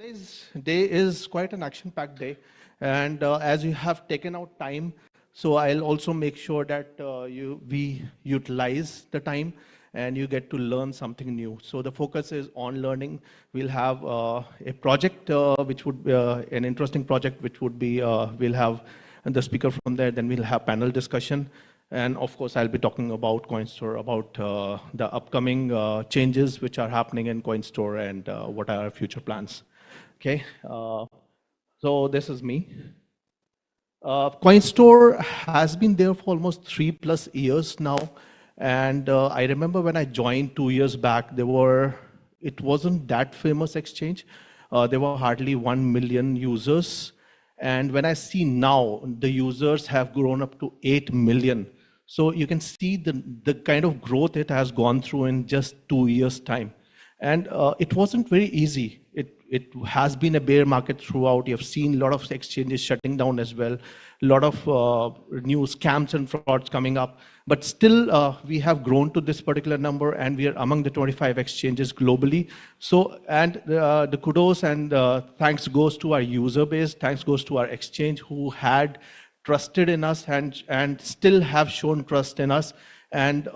Today's day is quite an action-packed day, and as you have taken out time, so I'll also make sure that we utilize the time and you get to learn something new. So the focus is on learning. We'll have a project which would be an interesting project, which would be we'll have the speaker from there. Then we'll have panel discussion. And of course, I'll be talking about Coinstore, about the upcoming changes which are happening in Coinstore and what are our future plans. Okay, so this is me. Coinstore has been there for almost 3+ years now. And I remember when I joined 2 years back, it wasn't that famous exchange. There were hardly 1 million users. And when I see now, the users have grown up to 8 million. So you can see the kind of growth it has gone through in just 2 years' time. And it wasn't very easy. It has been a bear market throughout. You have seen a lot of exchanges shutting down as well, a lot of new scams and frauds coming up. But still, we have grown to this particular number, and we are among the 25 exchanges globally. So, and the kudos and thanks goes to our user base, thanks goes to our exchange who had trusted in us and still have shown trust in us. And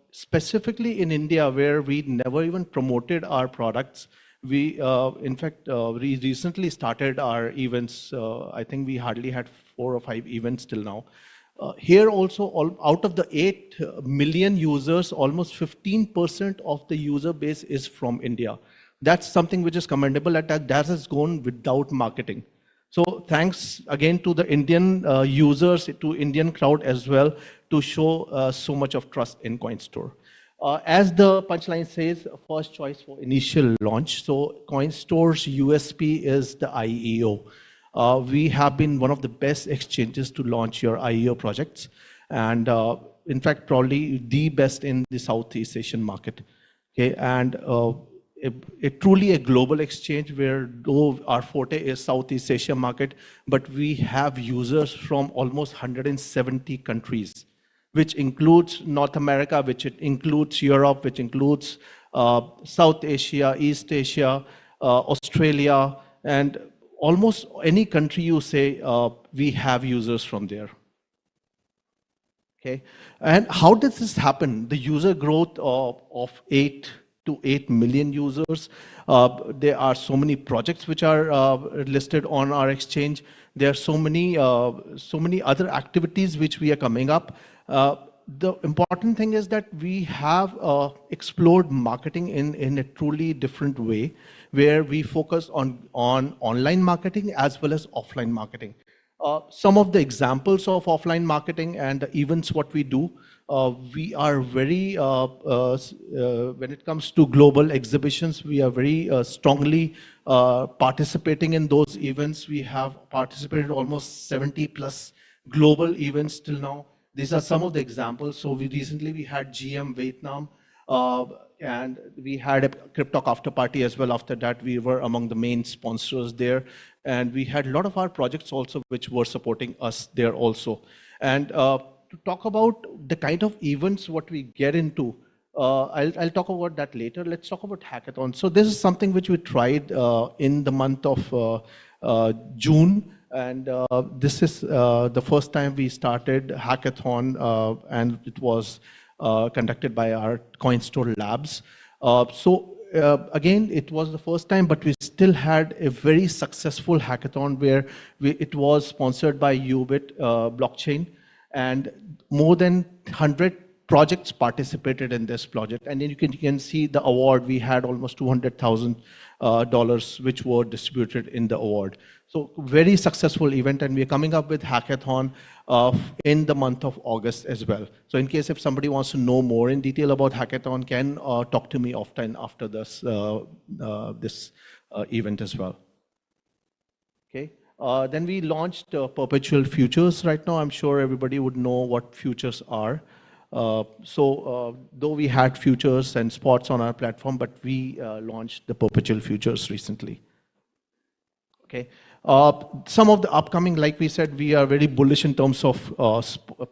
specifically in India, where we never even promoted our products, we, in fact, we recently started our events. I think we hardly had 4 or 5 events till now. Here also, out of the 8 million users, almost 15% of the user base is from India. That's something which is commendable, that has gone without marketing. So thanks again to the Indian users, to Indian crowd as well, to show so much of trust in Coinstore. As the punchline says, first choice for initial launch. So Coinstore's USP is the IEO. We have been one of the best exchanges to launch your IEO projects. And in fact, probably the best in the Southeast Asian market. Okay, and truly a global exchange where though our forte is Southeast Asia market, but we have users from almost 170 countries, which includes North America, which includes Europe, which includes South Asia, East Asia, Australia, and almost any country you say, we have users from there. Okay, and how does this happen? The user growth of 8 to 8 million users. There are so many projects which are listed on our exchange. There are so many other activities which we are coming up. The important thing is that we have explored marketing in a truly different way, where we focus on online marketing as well as offline marketing. Some of the examples of offline marketing and the events what we do, we are very, when it comes to global exhibitions, we are very strongly participating in those events. We have participated almost 70+ global events till now. These are some of the examples. So we recently had GM Vietnam, and we had a Cryptalk after party as well. After that, we were among the main sponsors there. And we had a lot of our projects also which were supporting us there also. And to talk about the kind of events what we get into, I'll talk about that later. Let's talk about hackathon. So this is something which we tried in the month of June. And this is the first time we started hackathon, and it was conducted by our Coinstore labs. Again, it was the first time, but we still had a very successful hackathon where it was sponsored by Ubit blockchain, and more than 100 projects participated in this project. And then you can see the award. We had almost $200,000 which were distributed in the award. So very successful event, and we are coming up with hackathon in the month of August as well. So in case if somebody wants to know more in detail about hackathon, can talk to me often after this event as well. Okay. Then we launched perpetual futures. Right now, I'm sure everybody would know what futures are. Though we had futures and spots on our platform, but we launched the perpetual futures recently. Okay. Some of the upcoming, like we said, we are very bullish in terms of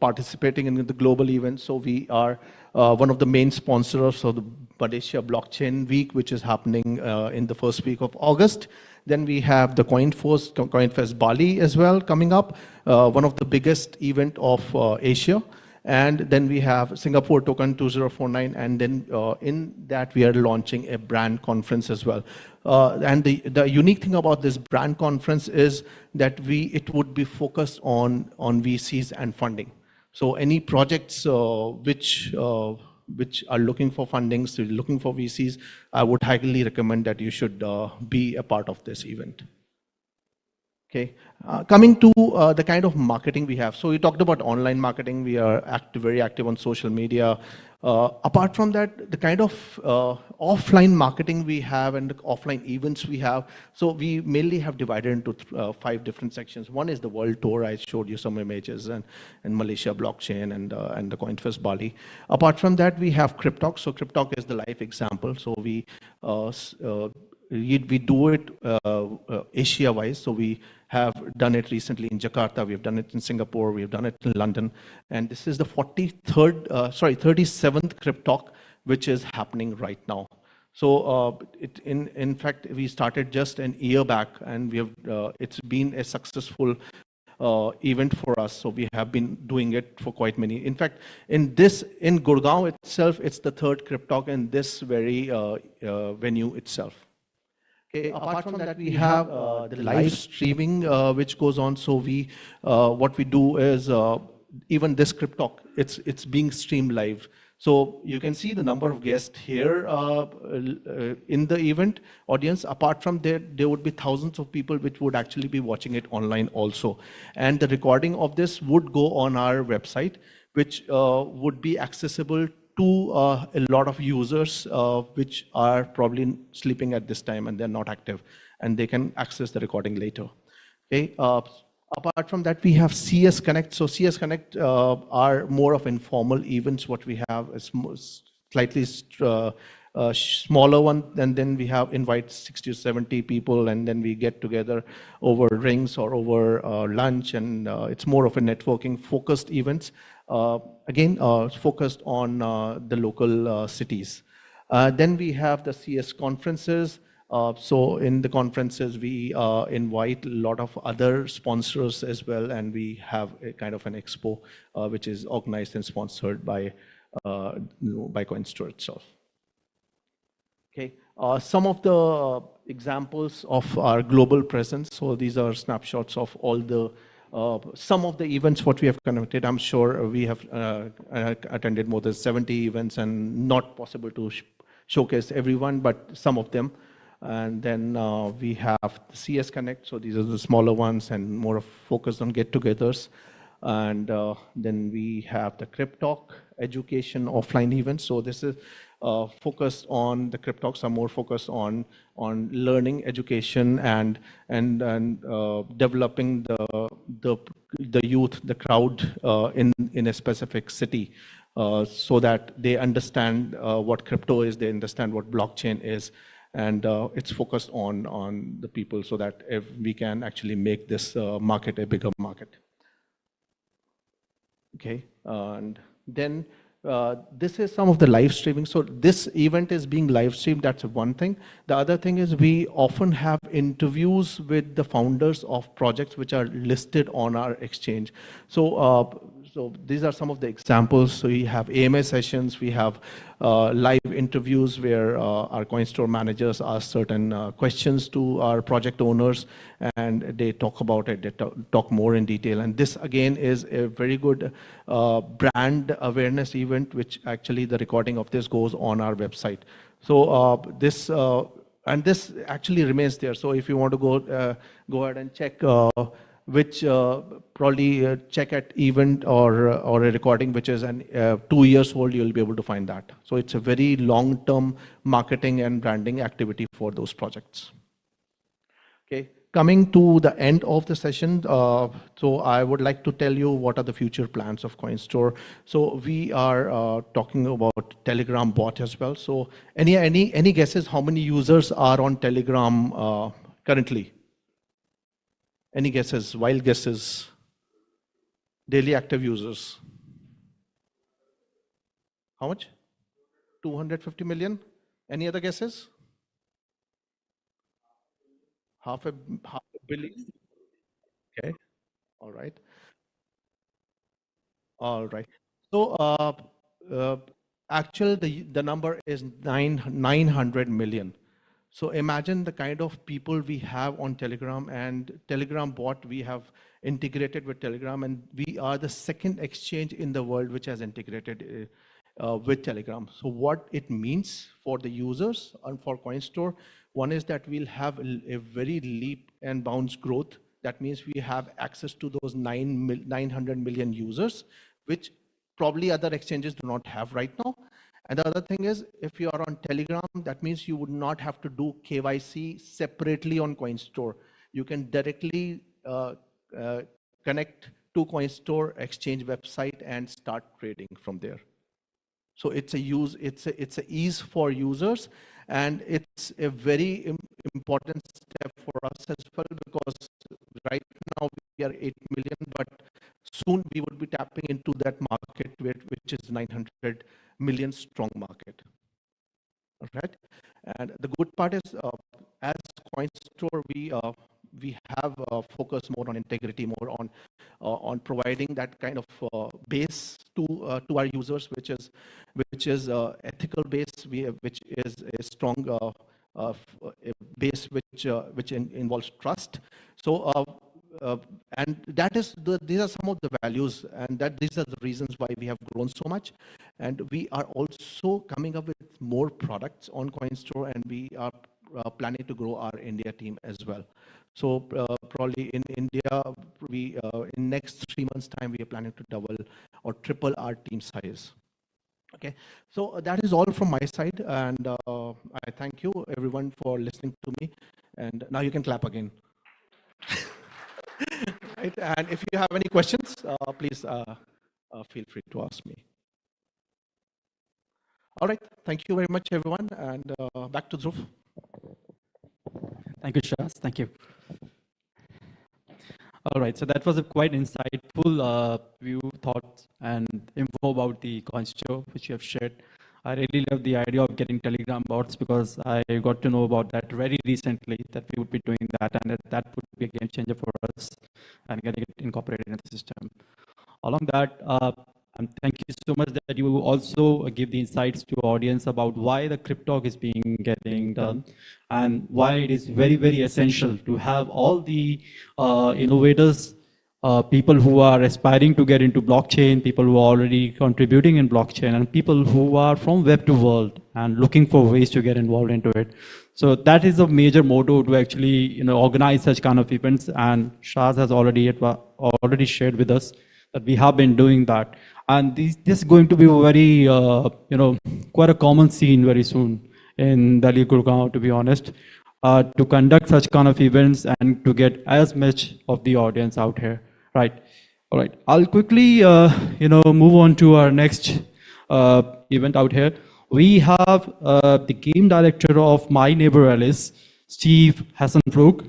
participating in the global events. So we are one of the main sponsors of the Malaysia Blockchain Week, which is happening in the first week of August. Then we have the Coinfest Bali as well coming up, one of the biggest event of Asia. And then we have Singapore Token 2049, and then in that we are launching a brand conference as well. And the unique thing about this brand conference is that it would be focused on VCs and funding. So any projects which are looking for funding, so looking for VCs, I would highly recommend that you should be a part of this event. Okay, coming to the kind of marketing we have. So we talked about online marketing. We are very active on social media. Apart from that, the kind of offline marketing we have and the offline events we have. So we mainly have divided into 5 different sections. One is the world tour. I showed you some images, and Malaysia blockchain and the Coinfest Bali. Apart from that, we have Cryptalk. So Cryptalk is the live example. So we do it Asia-wise. So we have done it recently in Jakarta, we've done it in Singapore, we've done it in London, and this is the 37th Cryptalk, which is happening right now. So in fact, we started just an year back, and we have it's been a successful event for us. So we have been doing it for quite many. In fact, in Gurgaon itself, it's the 3rd Cryptalk in this very venue itself. Okay, apart from that, we have the live streaming which goes on. So we, what we do is even this Cryptalk, it's being streamed live. So you can see the number of guests here in the event audience. Apart from there would be thousands of people which would actually be watching it online also. And the recording of this would go on our website, which would be accessible to a lot of users which are probably sleeping at this time and they're not active, and they can access the recording later. Okay. Apart from that, we have CS Connect. So CS Connect are more of informal events. What we have is slightly smaller one, and then we have invite 60 to 70 people, and then we get together over drinks or over lunch, and it's more of a networking focused events. Again, focused on the local cities. Then we have the CS conferences. So in the conferences, we invite a lot of other sponsors as well, and we have a kind of an expo which is organized and sponsored by Coinstore itself. Okay, some of the examples of our global presence. So these are snapshots of all the some of the events what we have conducted. I'm sure we have attended more than 70 events, and not possible to showcase everyone, but some of them. And then we have the CS Connect. So these are the smaller ones and more focused on get-togethers. And then we have the Cryptalk education offline events. So this is focused on the Cryptalks are more focused on learning, education, and developing the youth, the crowd in a specific city, so that they understand what crypto is, they understand what blockchain is, and it's focused on the people, so that if we can actually make this market a bigger market. Okay, and then this is some of the live streaming. So this event is being live streamed. That's one thing. The other thing is we often have interviews with the founders of projects which are listed on our exchange. So so these are some of the examples. So we have AMA sessions, we have live interviews where our Coinstore managers ask certain questions to our project owners, and they talk about it, they talk more in detail. And this again is a very good brand awareness event, which actually the recording of this goes on our website. So this actually remains there. So if you want to go ahead and check which probably check at event or a recording which is 2 years old, you'll be able to find that. So it's a very long-term marketing and branding activity for those projects. Okay, coming to the end of the session, so I would like to tell you what are the future plans of Coinstore. So we are talking about Telegram bot as well. So any guesses how many users are on Telegram currently? Any guesses, wild guesses? Daily active users? How much? 250 million. Any other guesses? Half a billion. Okay. All right. All right. So uh, actual the number is 900 million. So imagine the kind of people we have on Telegram, and Telegram bot we have integrated with Telegram, and we are the second exchange in the world which has integrated with Telegram. So what it means for the users and for Coinstore, one is that we'll have a very leap and bounds growth. That means we have access to those 900 million users, which probably other exchanges do not have right now. And the other thing is, if you are on Telegram, that means you would not have to do KYC separately on Coinstore. You can directly uh, connect to Coinstore exchange website and start trading from there. So it's a ease for users, and it's a very important step for us as well, because right now we are 8 million, but soon we would be tapping into that market which is 900 million strong market. All right. And the good part is, as Coinstore, we have focused more on integrity, more on providing that kind of base to our users, which is ethical base, which is a strong a base which involves trust. So and that is these are some of the values, and these are the reasons why we have grown so much. And we are also coming up with more products on Coinstore, and we are planning to grow our India team as well. So probably in India, we in next 3 months time, we are planning to double or triple our team size. Okay, so that is all from my side, and I thank you everyone for listening to me, and now you can clap again. Right? And if you have any questions, please feel free to ask me. All right, thank you very much, everyone, and back to Dhruv. Thank you, Shaz. Thank you. All right, so that was a quite insightful view, thoughts, and info about the Coinstore, which you have shared. I really love the idea of getting Telegram bots, because I got to know about that very recently, that we would be doing that, and that would be a game changer for us and getting it incorporated in the system. Along that, and thank you so much that you also give the insights to audience about why the Cryptalk is getting done, and why it is very, very essential to have all the innovators, people who are aspiring to get into blockchain, people who are already contributing in blockchain, and people who are from web to world and looking for ways to get involved into it. So that is a major motto to actually organize such kind of events, and Shaz has already shared with us that we have been doing that. And this is going to be a very, quite a common scene very soon in Delhi, Gurgaon, to be honest, to conduct such kind of events and to get as much of the audience out here, right? All right, I'll quickly, move on to our next event out here. We have the game director of My Neighbor Alice, Steve Hassenbrook.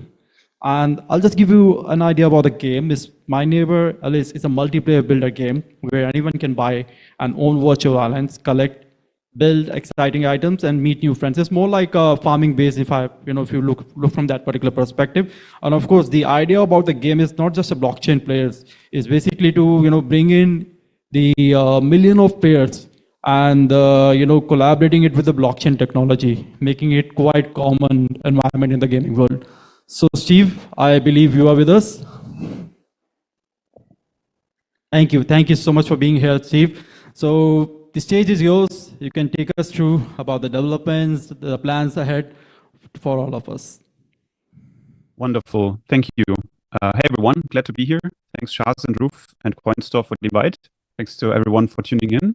And I'll just give you an idea about the game. My Neighbor Alice is a multiplayer builder game where anyone can buy and own virtual islands, collect, build exciting items, and meet new friends. It's more like a farming base if you look from that particular perspective. And of course, the idea about the game is not just a blockchain players. It's basically to bring in the million of players and collaborating it with the blockchain technology, making it quite common environment in the gaming world. So Steve, I believe you are with us. Thank you. Thank you so much for being here, Steve. So the stage is yours. You can take us through about the developments, the plans ahead for all of us. Wonderful. Thank you. Hey, everyone. Glad to be here. Thanks, Shaz and Roof and Coinstore for the invite. Thanks to everyone for tuning in.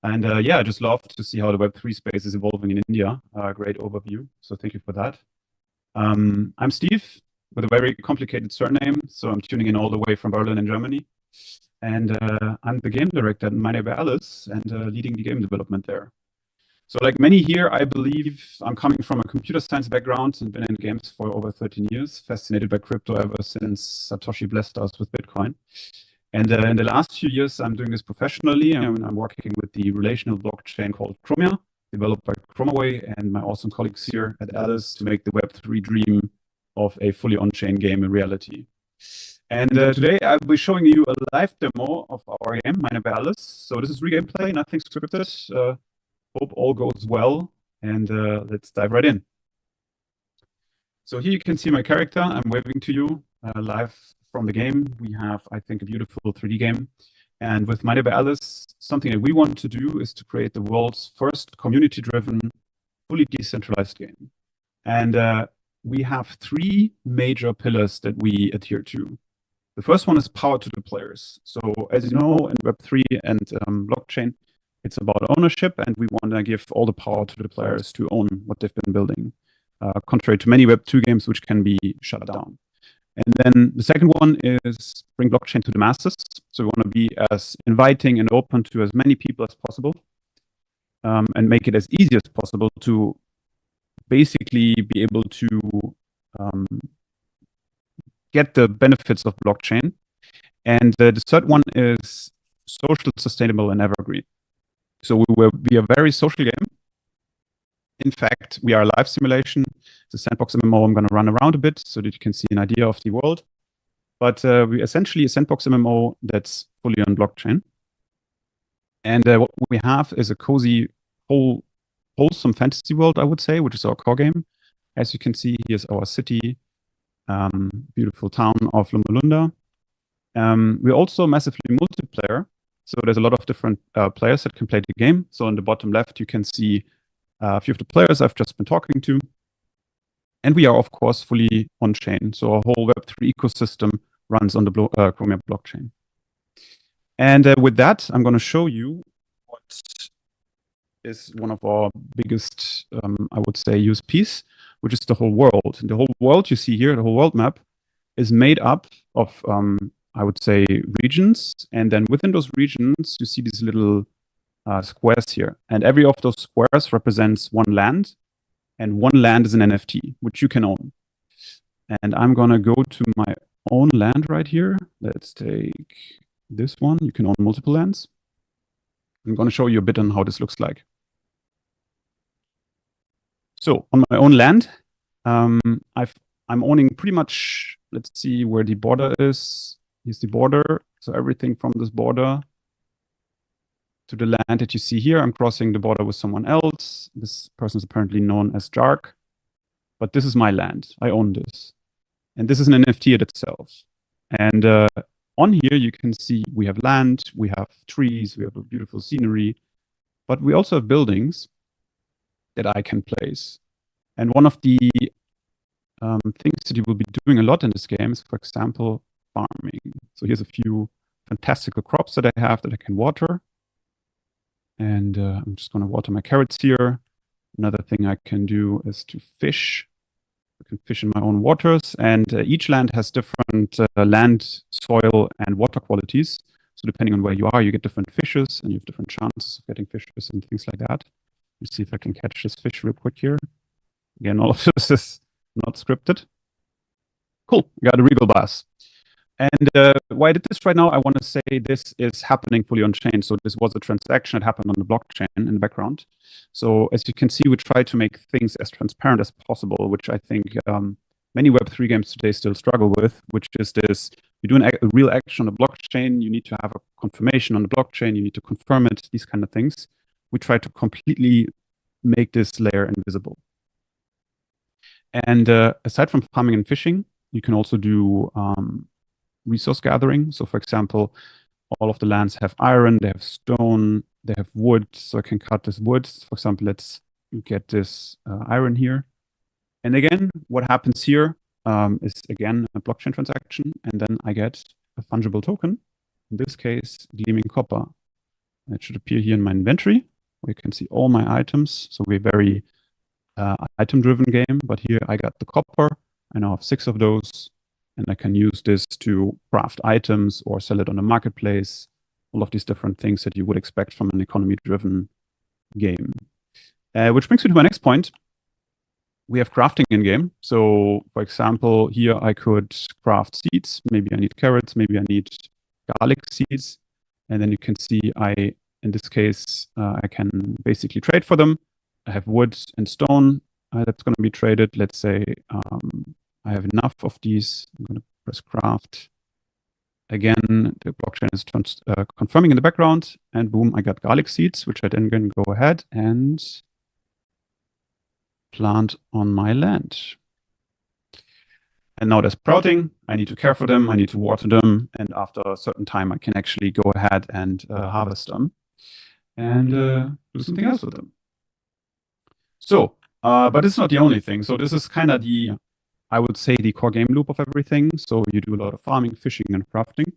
And I just love to see how the Web3 space is evolving in India. Great overview. So thank you for that. I'm Steve with a very complicated surname, so I'm tuning in all the way from Berlin in Germany. And I'm the game director at My Neighbor Alice and leading the game development there. So like many here, I believe I'm coming from a computer science background and been in games for over 13 years, fascinated by crypto ever since Satoshi blessed us with Bitcoin. And in the last few years, I'm doing this professionally, and I'm working with the relational blockchain called Chromia, developed by Chromaway and my awesome colleagues here at Alice to make the Web3 dream of a fully on-chain game a reality. And today I'll be showing you a live demo of our game, Mine by Alice. So this is re-gameplay, nothing scripted. Hope all goes well, and let's dive right in. So here you can see my character. I'm waving to you live from the game. We have, I think, a beautiful 3D game. And with Mine by Alice, something that we want to do is to create the world's first community-driven, fully decentralized game. And we have 3 major pillars that we adhere to. The first one is power to the players. So as you know, in Web3 and blockchain, it's about ownership, and we want to give all the power to the players to own what they've been building, contrary to many Web2 games which can be shut down. And then the second one is bring blockchain to the masses. So we want to be as inviting and open to as many people as possible, and make it as easy as possible to basically be able to get the benefits of blockchain. And the third one is social, sustainable, and evergreen. So we will be a very social game. In fact, we are a live simulation. It's a sandbox MMO. I'm going to run around a bit so that you can see an idea of the world. But we're essentially a sandbox MMO that's fully on blockchain. And what we have is a cozy, wholesome fantasy world, I would say, which is our core game. As you can see, here's our city, beautiful town of Lumulunda. We're also massively multiplayer. So there's a lot of different players that can play the game. So on the bottom left, you can see a few of the players I've just been talking to. And we are, of course, fully on-chain. So our whole Web3 ecosystem runs on the Chromium blockchain. And with that, I'm going to show you what is one of our biggest, I would say, USPs, which is the whole world. And the whole world you see here, the whole world map, is made up of, I would say, regions. And then within those regions, you see these little squares here. And every of those squares represents one land. And one land is an NFT, which you can own. And I'm going to go to my own land right here. Let's take this one. You can own multiple lands. I'm going to show you a bit on how this looks like. So on my own land, I'm owning pretty much, let's see where the border is. Here's the border. So everything from this border to the land that you see here, I'm crossing the border with someone else. This person is apparently known as Jark, but this is my land. I own this. And this is an NFT in itself. And on here, you can see we have land, we have trees, we have a beautiful scenery, but we also have buildings that I can place. And one of the things that you will be doing a lot in this game is, for example, farming. So here's a few fantastical crops that I have that I can water. And I'm just going to water my carrots here. Another thing I can do is to fish. I can fish in my own waters. And each land has different land, soil, and water qualities. So depending on where you are, you get different fishes, and you have different chances of getting fishes and things like that. Let's see if I can catch this fish real quick here. Again, all of this is not scripted. Cool, we got a regal bass. And why I did this right now, I want to say this is happening fully on chain. So this was a transaction that happened on the blockchain in the background. So as you can see, we try to make things as transparent as possible, which I think many Web3 games today still struggle with, which is this: you do a real action on the blockchain, you need to have a confirmation on the blockchain, you need to confirm it, these kind of things. We try to completely make this layer invisible. And aside from farming and fishing, you can also do resource gathering. So for example, all of the lands have iron, they have stone, they have wood. So I can cut this wood. For example, let's get this iron here. And again, what happens here is again a blockchain transaction. And then I get a fungible token, in this case, gleaming copper. And it should appear here in my inventory, where you can see all my items. So we're very item-driven game, but here I got the copper. I now have 6 of those. And I can use this to craft items or sell it on the marketplace. All of these different things that you would expect from an economy-driven game. Which brings me to my next point. We have crafting in-game. So, for example, here I could craft seeds. Maybe I need carrots. Maybe I need garlic seeds. And then you can see in this case, I can basically trade for them. I have wood and stone that's going to be traded. Let's say I have enough of these. I'm going to press craft. Again, the blockchain is confirming in the background, and boom, I got garlic seeds, which I then can go ahead and plant on my land. And now they're sprouting. I need to care for them. I need to water them. And after a certain time, I can actually go ahead and harvest them and do something else with them. So, but it's not the only thing. So this is kind of I would say, the core game loop of everything. So you do a lot of farming, fishing, and crafting.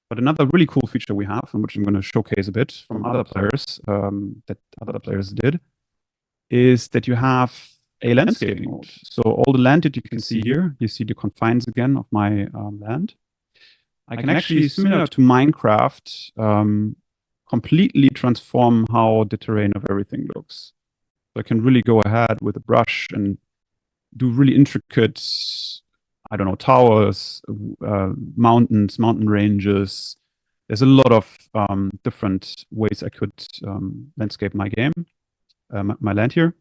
But another really cool feature we have, and which I'm going to showcase a bit from other players, that other players did, is that you have a landscaping mode. So all the land that you can see here, you see the confines again of my land. I can actually, similar to Minecraft, completely transform how the terrain of everything looks. So I can really go ahead with a brush and do really intricate, I don't know, towers, mountains, mountain ranges. There's a lot of different ways I could landscape my game, my land here.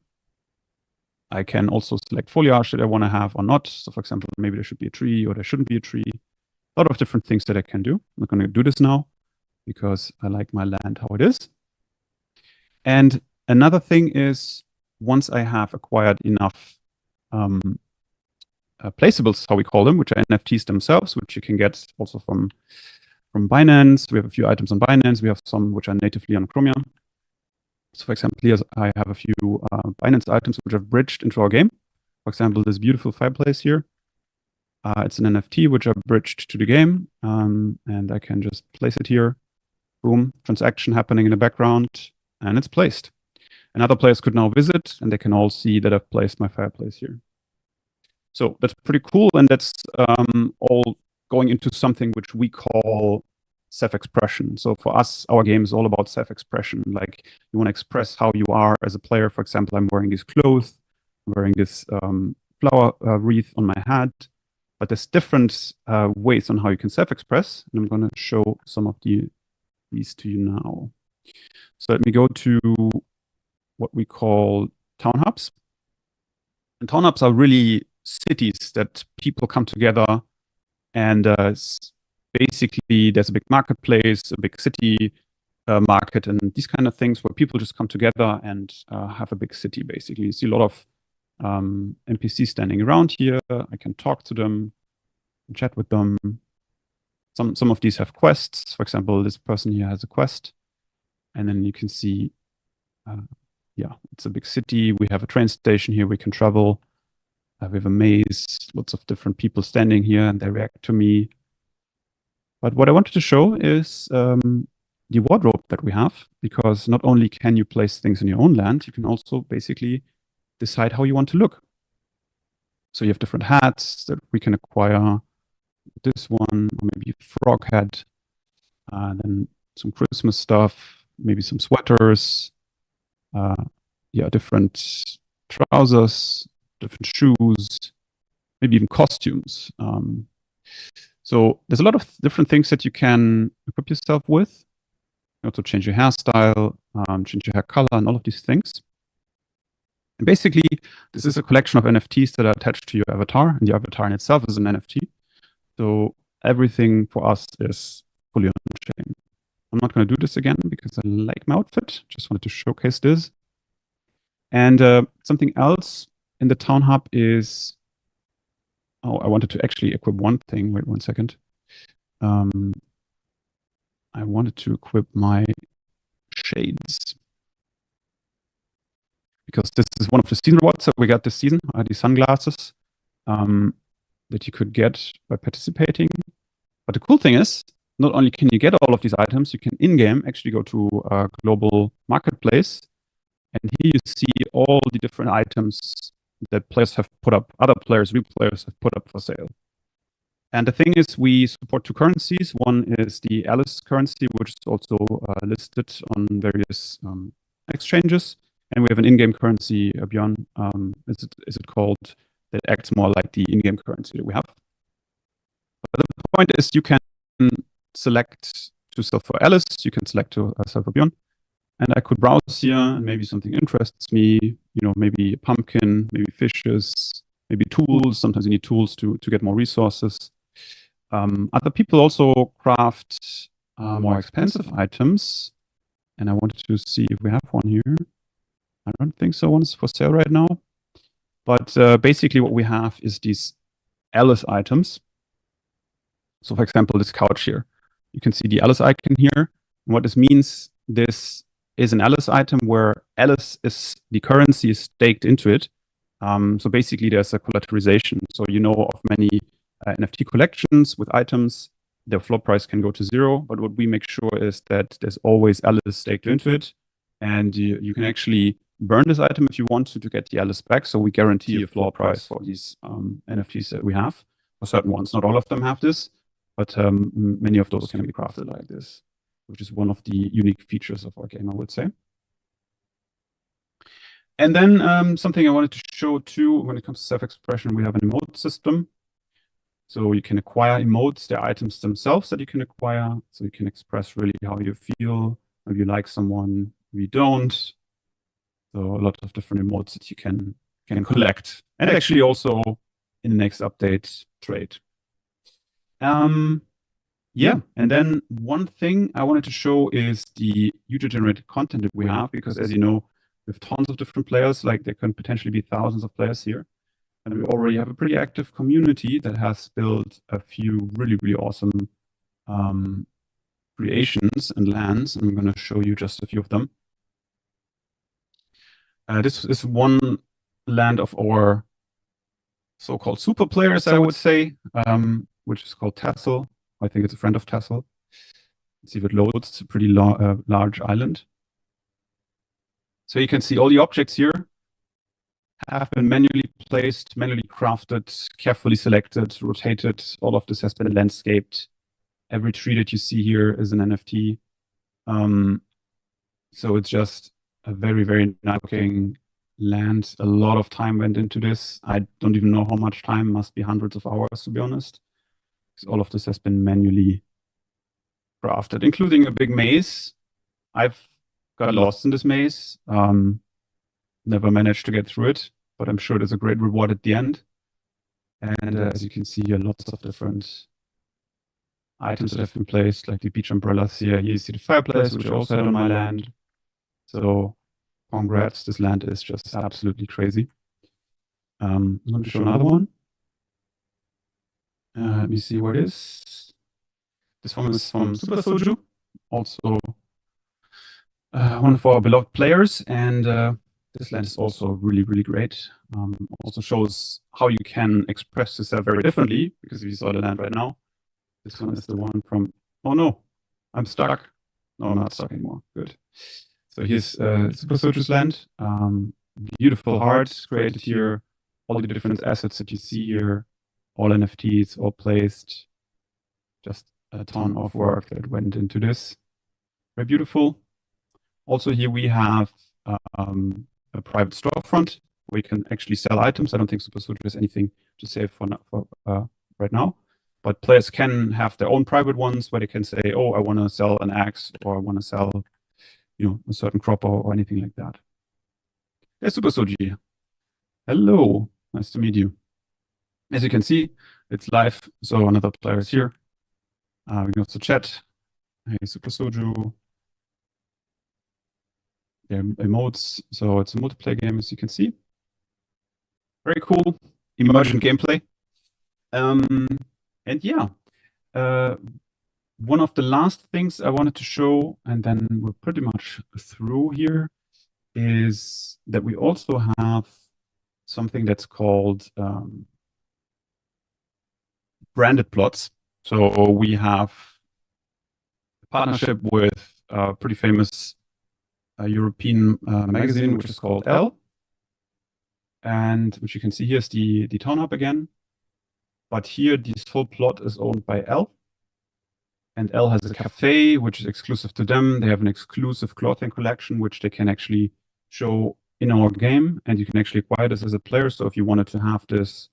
I can also select foliage that I want to have or not. So for example, maybe there should be a tree or there shouldn't be a tree. A lot of different things that I can do. I'm not going to do this now because I like my land how it is. And another thing is, once I have acquired enough placeables, how we call them, which are NFTs themselves, which you can get also from Binance. We have a few items on Binance. We have some which are natively on Chromium. So for example, here I have a few Binance items which are bridged into our game. For example, this beautiful fireplace here. It's an NFT which are bridged to the game. And I can just place it here. Boom, transaction happening in the background, and it's placed. And other players could now visit, and they can all see that I've placed my fireplace here. So that's pretty cool, and that's all going into something which we call self-expression. So for us, our game is all about self-expression. Like, you want to express how you are as a player. For example, I'm wearing these clothes, I'm wearing this flower wreath on my head. But there's different ways on how you can self-express, and I'm going to show some of these to you now. So let me go to what we call town hubs. And town hubs are really cities that people come together, and basically there's a big marketplace, a big city market, and these kind of things where people just come together and have a big city, basically. You see a lot of NPCs standing around here. I can talk to them, chat with them. Some of these have quests. For example, this person here has a quest. And then you can see, yeah, it's a big city. We have a train station here. We can travel. We have a maze, lots of different people standing here, and they react to me. But what I wanted to show is the wardrobe that we have, because not only can you place things in your own land, you can also basically decide how you want to look. So you have different hats that we can acquire. This one, or maybe frog hat, then some Christmas stuff, maybe some sweaters, yeah, different trousers, different shoes, maybe even costumes. So there's a lot of different things that you can equip yourself with. You also change your hairstyle, change your hair color, and all of these things. And basically, this is a collection of NFTs that are attached to your avatar, and the avatar in itself is an NFT. So everything for us is fully on-chain. I'm not going to do this again because I like my outfit. Just wanted to showcase this. And something else in the Town Hub is, oh, I wanted to actually equip one thing. Wait 1 second. I wanted to equip my shades, because this is one of the season rewards that we got this season, these sunglasses that you could get by participating. But the cool thing is, not only can you get all of these items, you can in-game actually go to a global marketplace, and here you see all the different items that players have put up, other players, real players have put up for sale. And the thing is, we support two currencies. One is the Alice currency, which is also listed on various exchanges. And we have an in-game currency, Björn, is it called, that acts more like the in-game currency that we have. But the point is, you can select to sell for Alice, you can select to sell for Björn. And I could browse here, and maybe something interests me, maybe a pumpkin, maybe fishes, maybe tools. Sometimes you need tools to get more resources. Other people also craft more expensive items. And I wanted to see if we have one here. I don't think so. One is for sale right now. But basically what we have is these Alice items. So for example, this couch here. You can see the Alice icon here. And what this means, this is an Alice item where Alice is the currency is staked into it. So basically there's a collateralization. So of many NFT collections with items, their floor price can go to 0. But what we make sure is that there's always Alice staked into it. And you can actually burn this item if you want to get the Alice back. So we guarantee a floor price for these NFTs that we have. For certain ones, not all of them have this, but many of those can be crafted like this, which is one of the unique features of our game, I would say. And then something I wanted to show too, when it comes to self-expression, we have an emote system. So you can acquire emotes, they're items themselves that you can acquire. So you can express really how you feel, if you like someone, if you don't. So a lot of different emotes that you can collect. And actually also in the next update, trade. Yeah, and then one thing I wanted to show is the user-generated content that we have, because as you know, we have tons of different players, like there can potentially be thousands of players here. And we already have a pretty active community that has built a few really, really awesome creations and lands. I'm going to show you just a few of them. This is one land of our so-called super players, I would say, which is called Tassel. I think it's a friend of Tassel. Let's see if it loads. It's a pretty large island. So you can see all the objects here have been manually placed, manually crafted, carefully selected, rotated. All of this has been landscaped. Every tree that you see here is an NFT. So it's just a very, very nice looking land. A lot of time went into this. I don't even know how much time, must be hundreds of hours, to be honest. Because all of this has been manually crafted, including a big maze. I've got lost in this maze. Never managed to get through it, but I'm sure there's a great reward at the end. And as you can see here, lots of different items that have been placed, like the beach umbrellas here. Here you see the fireplace, which I also had on my land. So congrats, this land is just absolutely crazy. I'm going to show another one. Let me see where it is. This one is from Super Soju, also one of our beloved players, and this land is also really, really great. Also shows how you can express yourself very differently, because if you saw the land right now, this one is the one from, oh no, I'm stuck. No, I'm not stuck anymore, good. So here's Super Soju's land. Beautiful hearts created here, all the different assets that you see here, all NFTs, all placed. Just a ton of work that went into this. Very beautiful. Also here we have a private storefront where you can actually sell items. I don't think Super Soju has anything to say for right now, but players can have their own private ones where they can say, oh, I want to sell an axe, or I want to sell, a certain crop or anything like that. Hey, Super Soji. Hello, nice to meet you. As you can see, it's live, so another player is here. We can also chat. Hey, Super Soju. There are emotes, so it's a multiplayer game, as you can see. Very cool, emergent gameplay. And yeah, one of the last things I wanted to show, and then we're pretty much through here, is that we also have something that's called branded plots. So we have a partnership with a pretty famous European magazine, which is called Elle, and which you can see here is the Town Hub again. But here, this whole plot is owned by Elle. And Elle has a cafe, which is exclusive to them. They have an exclusive clothing collection, which they can actually show in our game. And you can actually acquire this as a player. So if you wanted to have this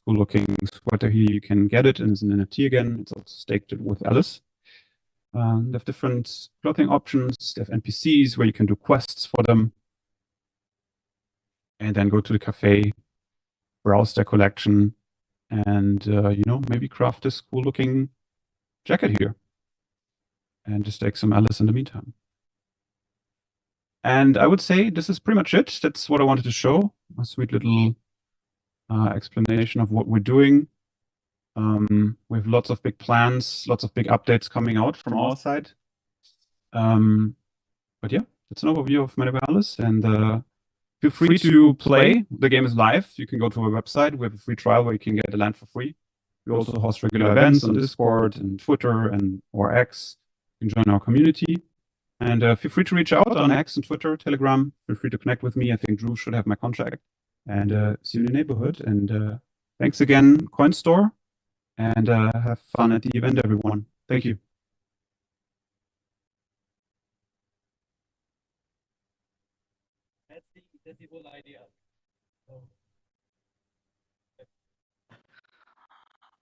cool-looking sweater here, you can get it. And it's an NFT again. It's also staked with Alice. They have different clothing options. They have NPCs where you can do quests for them. And then go to the cafe, browse their collection, and maybe craft this cool looking jacket here. And just take some Alice in the meantime. And I would say this is pretty much it. That's what I wanted to show. A sweet little explanation of what we're doing. We have lots of big plans, lots of big updates coming out from our side. But yeah, that's an overview of Medical Alice. And feel free to play. The game is live. You can go to our website. We have a free trial where you can get the land for free. We also host regular events on Discord and Twitter or X. You can join our community. And feel free to reach out on X and Twitter, Telegram. Feel free to connect with me. I think Drew should have my contact. And see you in the neighborhood. And thanks again, Coinstore. And have fun at the event, everyone. Thank you. That's the whole idea.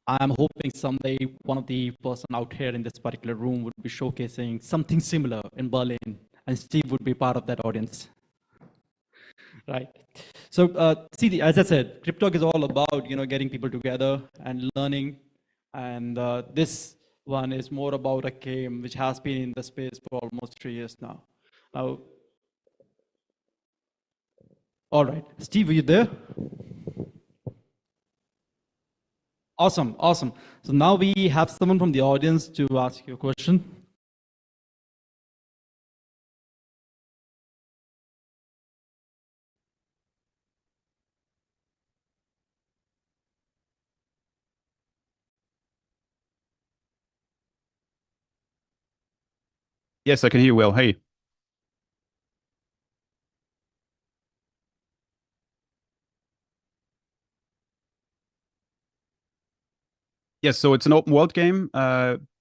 I'm hoping someday one of the person out here in this particular room would be showcasing something similar in Berlin, and Steve would be part of that audience. Right. So, see, as I said, Cryptalk is all about getting people together and learning, and this one is more about a game which has been in the space for almost 3 years now. Now, all right, Steve, are you there? Awesome, awesome. So now we have someone from the audience to ask you a question. Yes, I can hear you well. Hey. Yes, so it's an open world game.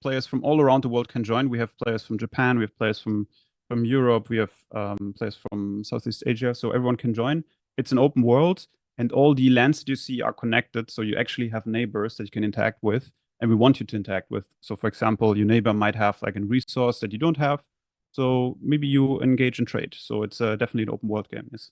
Players from all around the world can join. We have players from Japan, we have players from Europe, we have players from Southeast Asia, so everyone can join. It's an open world, and all the lands that you see are connected, so you actually have neighbors that you can interact with, and we want you to interact with. So for example, your neighbor might have like a resource that you don't have, so maybe you engage in trade. So it's definitely an open world game, yes.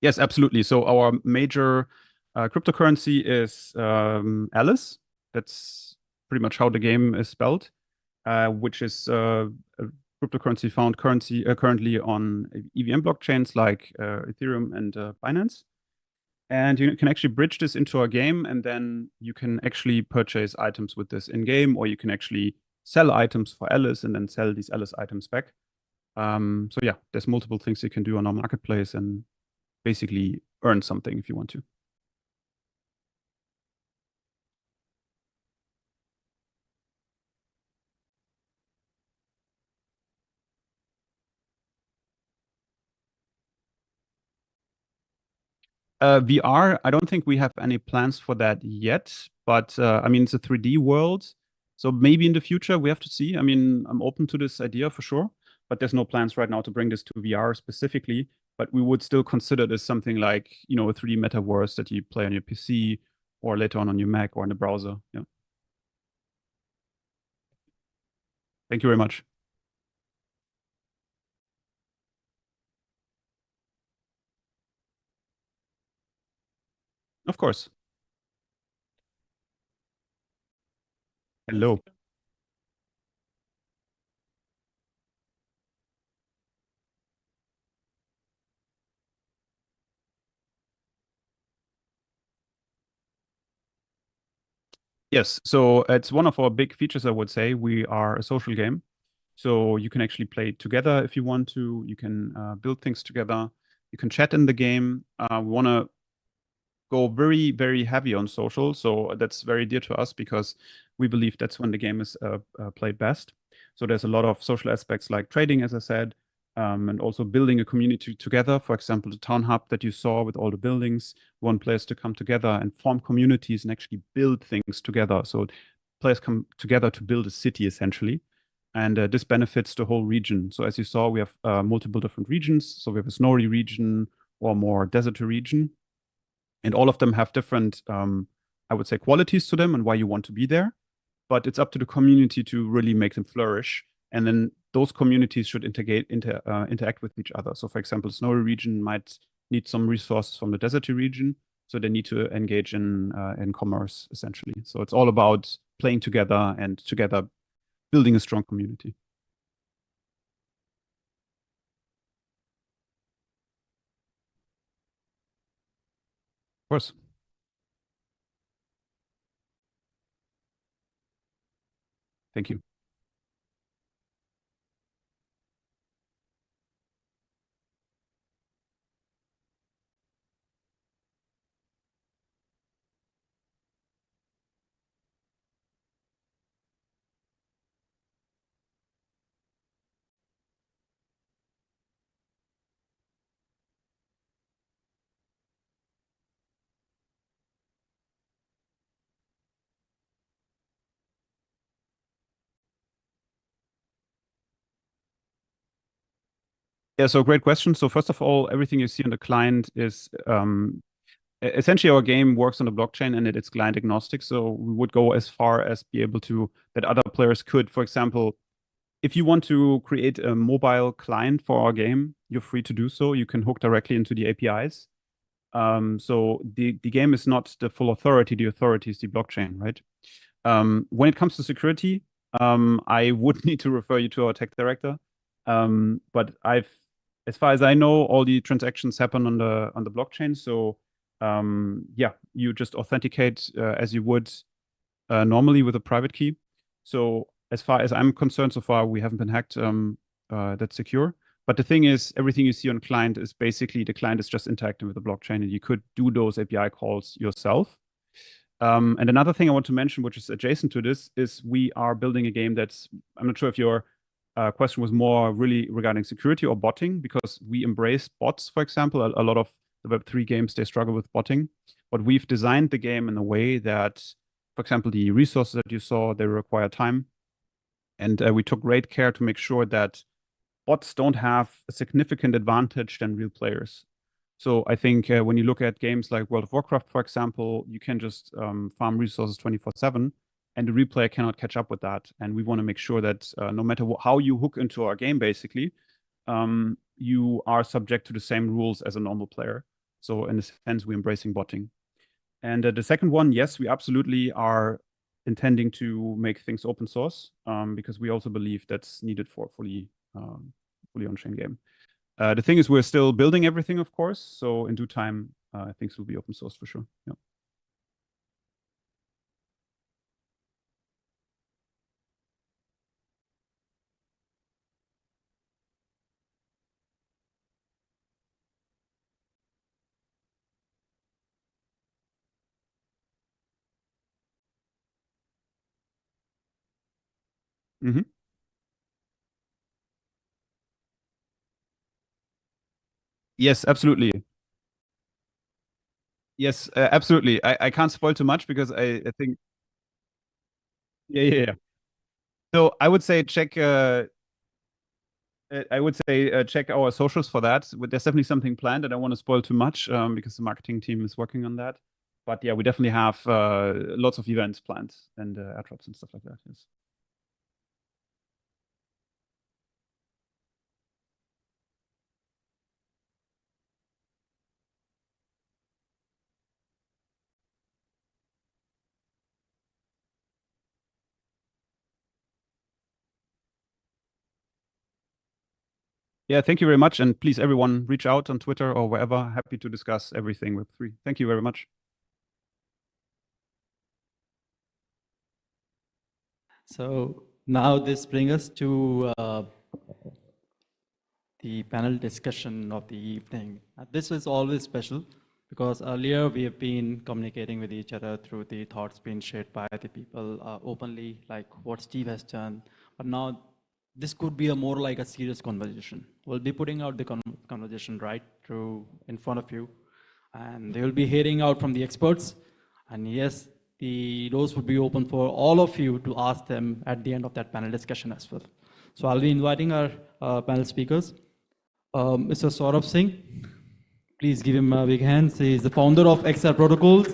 Yes, absolutely. So our major cryptocurrency is Alice. That's pretty much how the game is spelled, which is a cryptocurrency found currently on EVM blockchains like Ethereum and Binance. And you can actually bridge this into our game, and then you can actually purchase items with this in game, or you can actually sell items for Alice and then sell these Alice items back. So yeah, there's multiple things you can do on our marketplace and basically earn something if you want to. VR, I don't think we have any plans for that yet, but I mean, it's a 3D world. So maybe in the future, we have to see. I mean, I'm open to this idea for sure, but there's no plans right now to bring this to VR specifically. But we would still consider this something like, a 3D metaverse that you play on your PC or later on your Mac or in the browser. Yeah. Thank you very much. Of course. Hello. Yes, so it's one of our big features, I would say. We are a social game. So you can actually play together if you want to. You can build things together. You can chat in the game. We want to go very, very heavy on social. So that's very dear to us because we believe that's when the game is played best. So there's a lot of social aspects like trading, as I said, and also building a community together. For example, the town hub that you saw with all the buildings, we want players to come together and form communities and actually build things together. So players come together to build a city essentially. and this benefits the whole region. So as you saw, we have multiple different regions. So we have a snowy region or more deserty region, and all of them have different, I would say, qualities to them and why you want to be there. But it's up to the community to really make them flourish. And then those communities should interact with each other. So for example, snowy region might need some resources from the deserty region. So they need to engage in commerce, essentially. So it's all about playing together and together building a strong community. Of course. Thank you. Yeah, so great question. So first of all, everything you see on the client is essentially our game works on the blockchain and it's client agnostic. So we would go as far as be able to that other players could. For example, if you want to create a mobile client for our game, you're free to do so. You can hook directly into the APIs. So the game is not the full authority. The authority is the blockchain, right? When it comes to security, I would need to refer you to our tech director. But as far as I know, all the transactions happen on the blockchain. So yeah, you just authenticate as you would normally with a private key. So as far as I'm concerned, so far we haven't been hacked. That's secure. But the thing is, everything you see on client is basically the client is just interacting with the blockchain, and you could do those API calls yourself. And another thing I want to mention, which is adjacent to this, is we are building a game that's, I'm not sure if your question was more really regarding security or botting, because we embrace bots, for example. A lot of the Web3 games, they struggle with botting. But we've designed the game in a way that, for example, the resources that you saw, they require time. And we took great care to make sure that bots don't have a significant advantage than real players. So I think when you look at games like World of Warcraft, for example, you can just farm resources 24/7, and the real player cannot catch up with that. And we want to make sure that no matter how you hook into our game, basically, you are subject to the same rules as a normal player. So in a sense, we're embracing botting. And the second one, yes, we absolutely are intending to make things open source because we also believe that's needed for fully on-chain game. The thing is, we're still building everything, of course. So in due time, things will be open source for sure. Yeah. Mm-hmm. Yes, absolutely. Yes, absolutely. I can't spoil too much because I think, yeah. So I would say check. Check our socials for that. There's definitely something planned. I don't want to spoil too much because the marketing team is working on that. But yeah, we definitely have lots of events planned and airdrops and stuff like that. Yes. Yeah, thank you very much. And please, everyone, reach out on Twitter or wherever. Happy to discuss everything Web3. Thank you very much. So now this brings us to the panel discussion of the evening. This is always special because earlier we have been communicating with each other through the thoughts being shared by the people openly, like what Steve has done. But now this could be a more like a serious conversation. We'll be putting out the conversation right through in front of you, and they will be hearing out from the experts. And yes, the doors would be open for all of you to ask them at the end of that panel discussion as well. So I'll be inviting our panel speakers. Mr. Saurabh Singh, please give him a big hand. He is the founder of XR Protocols.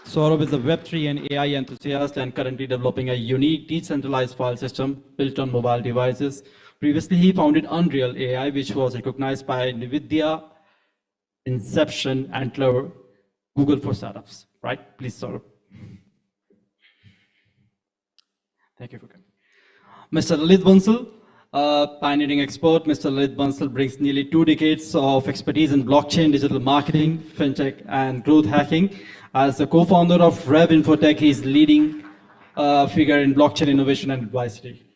Saurabh is a Web3 and AI enthusiast and currently developing a unique decentralized file system built on mobile devices. Previously, he founded Unreal AI, which was recognized by NVIDIA, Inception, and Clover, Google for startups. Right? Please, Saurabh. Thank you for coming. Mr. Lalit Bansal, pioneering expert. Mr. Lalit Bansal brings nearly 2 decades of expertise in blockchain, digital marketing, fintech, and growth hacking. As the co-founder of Rev Infotech, he is leading figure in blockchain innovation and advisory.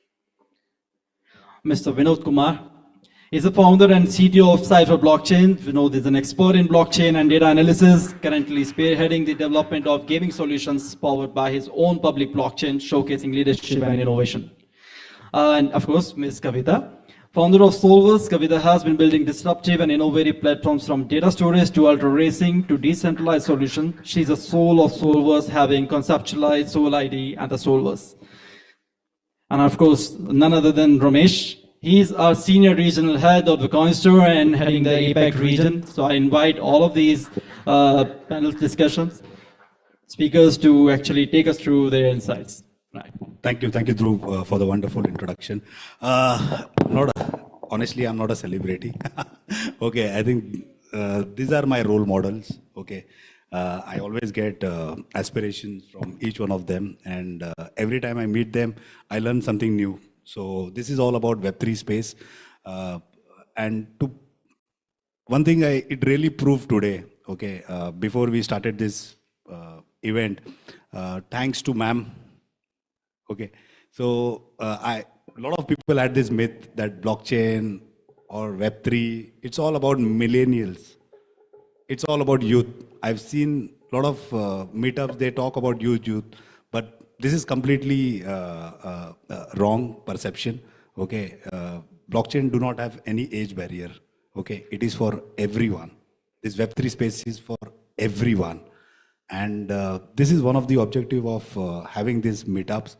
Mr. Vinod Kumar is the founder and CTO of Cypher Blockchain. Vinod is an expert in blockchain and data analysis, currently spearheading the development of gaming solutions powered by his own public blockchain, showcasing leadership and innovation. And of course, Ms. Kavita, founder of Solverse. Kavita has been building disruptive and innovative platforms from data storage to ultra racing to decentralized solutions. She's a soul of Solverse, having conceptualized Soul ID and the Solverse. And of course, none other than Ramesh. He's our senior regional head of the Coinstore and heading the APAC region. So I invite all of these panel discussions, speakers to actually take us through their insights. Right. Thank you, Dhruv, for the wonderful introduction. Honestly, I'm not a celebrity. Okay, I think these are my role models. Okay, I always get aspirations from each one of them, and every time I meet them, I learn something new. So this is all about Web3 space, and one thing it really proved today. Okay, before we started this event, thanks to ma'am. Okay, so a lot of people had this myth that blockchain or Web3, it's all about millennials. It's all about youth. I've seen a lot of meetups, they talk about youth, but this is completely wrong perception. Okay, blockchain do not have any age barrier. Okay, it is for everyone. This Web3 space is for everyone. And this is one of the objective of having these meetups,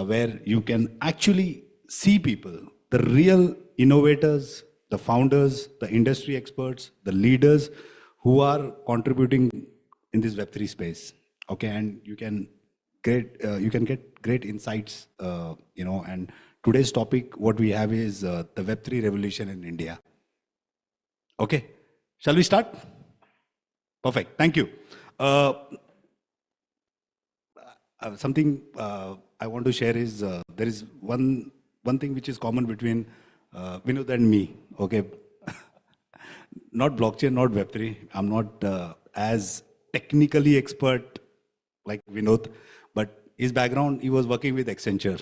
where you can actually see people, the real innovators, the founders, the industry experts, the leaders who are contributing in this Web3 space. Okay, and you can get great insights, and today's topic, what we have is the Web3 revolution in India. Okay, shall we start? Perfect, thank you. Something I want to share is there is one thing which is common between Vinod and me. Okay, not blockchain, not Web3. I'm not as technically expert like Vinod, but his background, he was working with Accenture,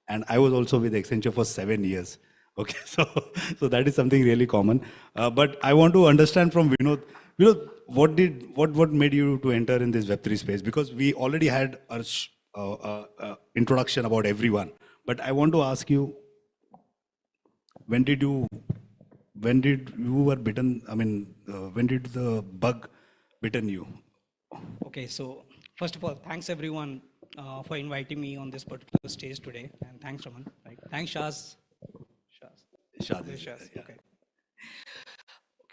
and I was also with Accenture for 7 years. Okay, so that is something really common. But I want to understand from Vinod, what made you to enter in this Web3 space? Because we already had a introduction about everyone, but I want to ask you, when did you were bitten? I mean, when did the bug bitten you? Okay, so first of all, thanks everyone for inviting me on this particular stage today, and thanks Raman. Right? Thanks Shaz. Shaz. Yeah. Okay.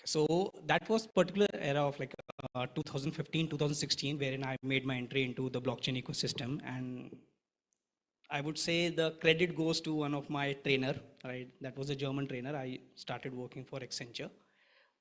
So that was particular era of like 2015, 2016, wherein I made my entry into the blockchain ecosystem, and I would say the credit goes to one of my trainer, right? That was a German trainer. I started working for Accenture.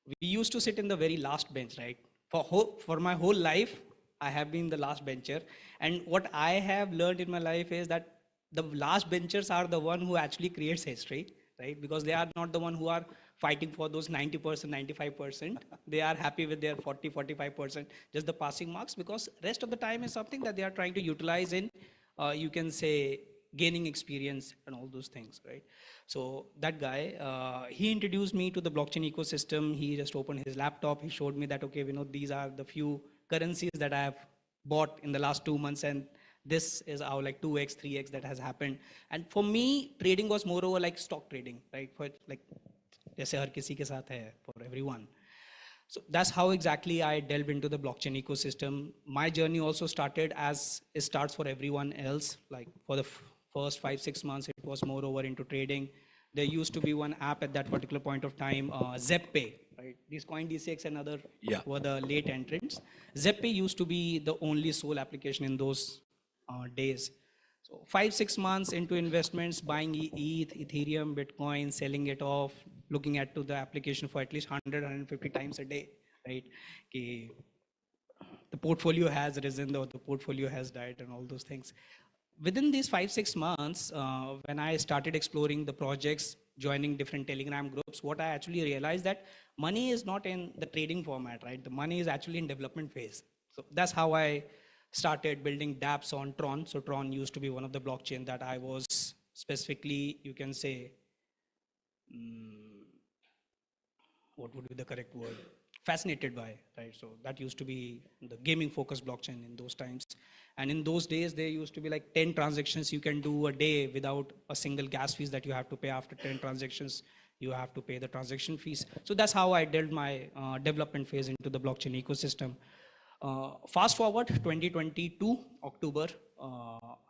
We used to sit in the very last bench, right? For my whole life, I have been the last bencher. And what I have learned in my life is that the last benchers are the one who actually creates history, right? Because they are not the one who are fighting for those 90%, 95%. They are happy with their 40, 45%, just the passing marks, because rest of the time is something that they are trying to utilize in, you can say, gaining experience and all those things, right? So that guy, he introduced me to the blockchain ecosystem. He just opened his laptop. He showed me that, okay, these are the few currencies that I have bought in the last 2 months, and this is how like 2x, 3x that has happened. And for me, trading was moreover like stock trading, right? For like, जैसे हर किसी के साथ है, for everyone. So that's how exactly I delved into the blockchain ecosystem. My journey also started as it starts for everyone else. Like for the first 5-6 months, it was more over into trading. There used to be one app at that particular point of time, ZepPay, right? These CoinDCX and other Yeah. were the late entrants. ZepPay used to be the only sole application in those days. So 5-6 months into investments, buying ETH, Ethereum, Bitcoin, selling it off, looking at to the application for at least 150 times a day, right? Okay, the portfolio has risen or the portfolio has died and all those things. Within these 5-6 months, when I started exploring the projects, joining different Telegram groups, what I actually realized that money is not in the trading format, right? The money is actually in development phase. So that's how I started building dApps on Tron. So Tron used to be one of the blockchain that I was specifically, you can say, what would be the correct word? Fascinated by, right? So that used to be the gaming focused blockchain in those times. And in those days, there used to be like 10 transactions you can do a day without a single gas fees that you have to pay. After 10 transactions, you have to pay the transaction fees. So that's how I dealt my development phase into the blockchain ecosystem. Fast forward 2022 October,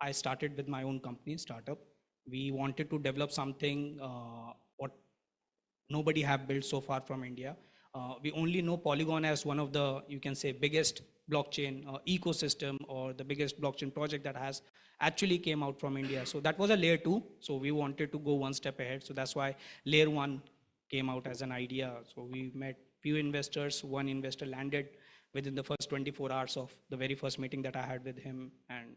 I started with my own company, startup. We wanted to develop something what nobody have built so far from India. We only know Polygon as one of the, you can say, biggest blockchain ecosystem or the biggest blockchain project that has actually came out from India. So that was a layer 2. So we wanted to go one step ahead. So that's why layer 1 came out as an idea. So we met few investors. One investor landed within the first 24 hours of the very first meeting that I had with him, and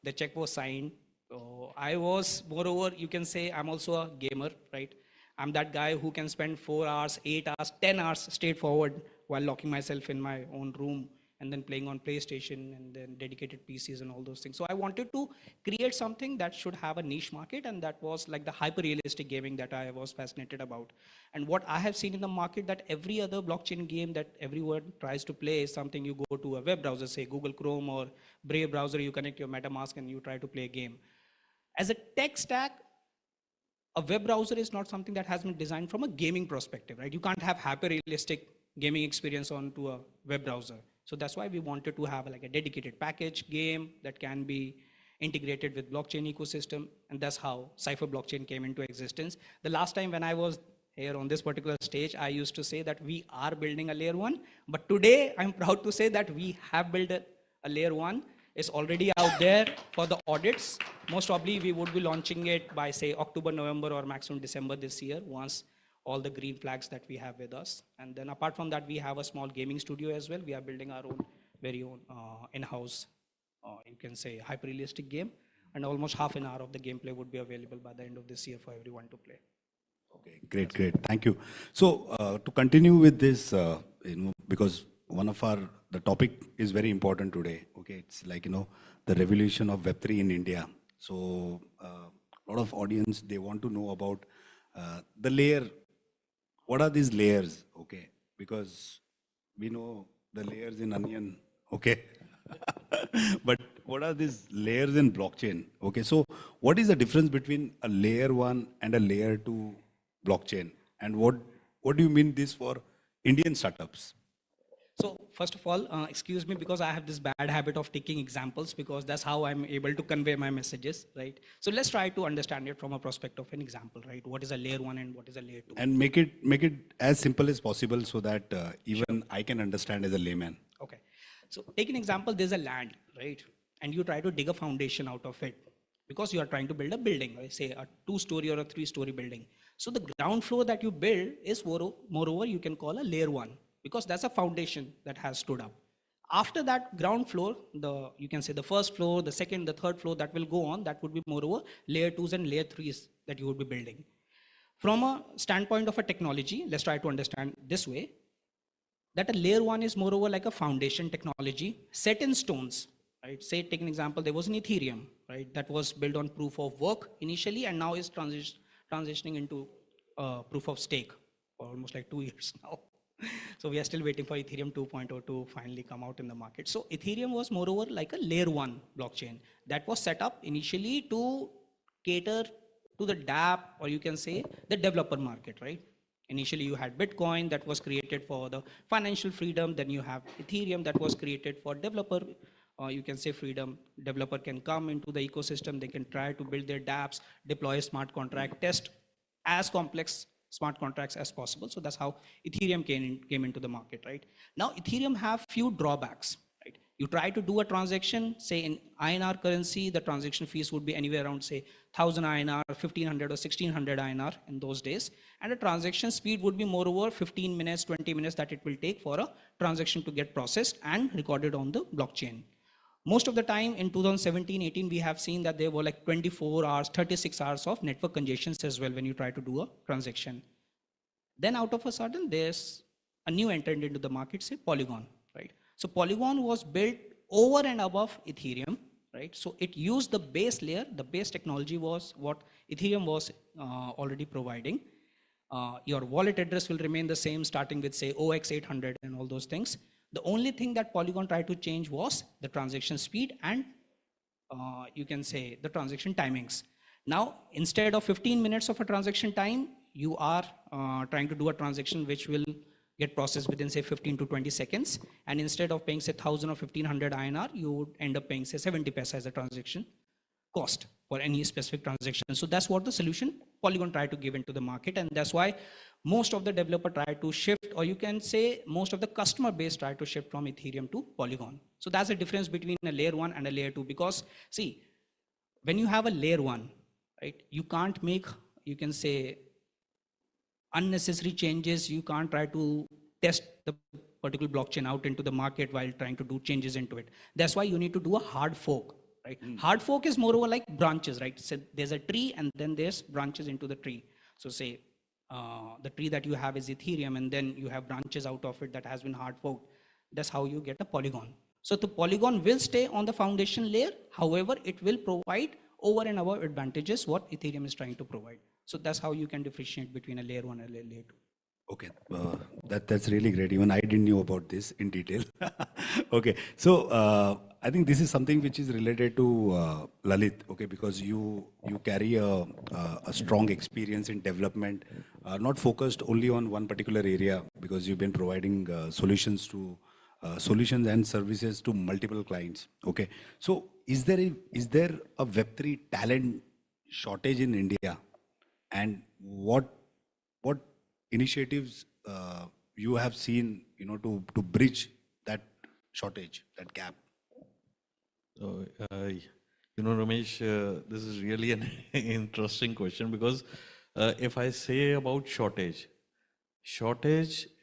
the check was signed. So I was, moreover, you can say I'm also a gamer, right? I'm that guy who can spend 4 hours, 8 hours, 10 hours straightforward while locking myself in my own room and then playing on PlayStation and then dedicated PCs and all those things. So I wanted to create something that should have a niche market, and that was like the hyper realistic gaming that I was fascinated about. And what I have seen in the market, that every other blockchain game that everyone tries to play is something you go to a web browser, say Google Chrome or Brave browser, you connect your MetaMask and you try to play a game. As a tech stack, a web browser is not something that has been designed from a gaming perspective, right? You can't have hyper realistic gaming experience onto a web browser. So that's why we wanted to have like a dedicated package game that can be integrated with blockchain ecosystem. And that's how Cypher blockchain came into existence. The last time when I was here on this particular stage, I used to say that we are building a layer 1, but today I'm proud to say that we have built a layer 1. It's already out there for the audits. Most probably we would be launching it by say October, November, or maximum December this year, once all the green flags that we have with us. And then apart from that, we have a small gaming studio as well. We are building our own, very own in-house, you can say, hyper-realistic game. And almost half an hour of the gameplay would be available by the end of this year for everyone to play. Okay, great, great. Thank you. So to continue with this, because one of the topic is very important today. Okay, it's like, the revolution of Web3 in India. So a lot of audience, they want to know about the layer. What are these layers? Okay, because we know the layers in onion. Okay, but what are these layers in blockchain? Okay, so what is the difference between a layer 1 and a layer 2 blockchain, and what do you mean this for Indian startups? So first of all, excuse me, because I have this bad habit of taking examples, because that's how I'm able to convey my messages, right? So let's try to understand it from a perspective of an example, right? What is a layer 1 and what is a layer 2? And make it as simple as possible so that even I can understand as a layman. Okay. So take an example, there's a land, right? And you try to dig a foundation out of it because you are trying to build a building, right? Say a 2-story or a 3-story building. So the ground floor that you build is moreover, you can call a layer 1, because that's a foundation that has stood up. After that ground floor, you can say the first floor, the second, the third floor that will go on, that would be moreover layer 2s and layer 3s that you would be building. From a standpoint of a technology, let's try to understand this way, that a layer 1 is moreover like a foundation technology set in stones, right? Say, take an example, there was an Ethereum, right? That was built on proof of work initially, and now is transitioning into proof of stake for almost like 2 years now. So we are still waiting for Ethereum 2.0 to finally come out in the market. So Ethereum was moreover like a layer 1 blockchain that was set up initially to cater to the dApp, or you can say the developer market, right? Initially you had Bitcoin that was created for the financial freedom. Then you have Ethereum that was created for developer, you can say freedom. Developer can come into the ecosystem. They can try to build their dApps, deploy a smart contract, test as complex smart contracts as possible. So that's how Ethereum came into the market, right? Now, Ethereum have few drawbacks, right? You try to do a transaction, say in INR currency, the transaction fees would be anywhere around, say, 1000 INR, 1500 or 1600 INR in those days. And the transaction speed would be moreover 15 minutes, 20 minutes that it will take for a transaction to get processed and recorded on the blockchain. Most of the time in 2017-18, we have seen that there were like 24 hours, 36 hours of network congestions as well when you try to do a transaction. Then out of a sudden, there's a new entrant into the market, say Polygon, right? So Polygon was built over and above Ethereum, right? So it used the base layer. The base technology was what Ethereum was already providing. Your wallet address will remain the same, starting with say OX800 and all those things. The only thing that Polygon tried to change was the transaction speed and you can say the transaction timings. Now, instead of 15 minutes of a transaction time, you are trying to do a transaction which will get processed within say 15 to 20 seconds. And instead of paying say 1000 or 1500 INR, you would end up paying say 70 paisa as a transaction cost for any specific transaction. So that's what the solution Polygon tried to give into the market. And that's why most of the developer tried to shift, or you can say most of the customer base tried to shift from Ethereum to Polygon. So that's the difference between a layer 1 and a layer 2, because see, when you have a layer 1, right, you can't make, you can say, unnecessary changes. You can't try to test the particular blockchain out into the market while trying to do changes into it. That's why you need to do a hard fork, right? Hard fork is moreover like branches, right? So there's a tree and then there's branches into the tree. So say the tree that you have is Ethereum and then you have branches out of it that has been hard forked. That's how you get a Polygon. So the Polygon will stay on the foundation layer. However, it will provide over and above advantages what Ethereum is trying to provide. So that's how you can differentiate between a layer 1 and a layer 2. Okay, that's really great. Even I didn't know about this in detail. Okay, so I think this is something which is related to Lalit. Okay, because you carry a strong experience in development, not focused only on one particular area, because you've been providing solutions and services to multiple clients. Okay, so is there a Web3 talent shortage in India, and what initiatives you have seen, to bridge that shortage, that gap? So, Ramesh, this is really an interesting question, because if I say about shortage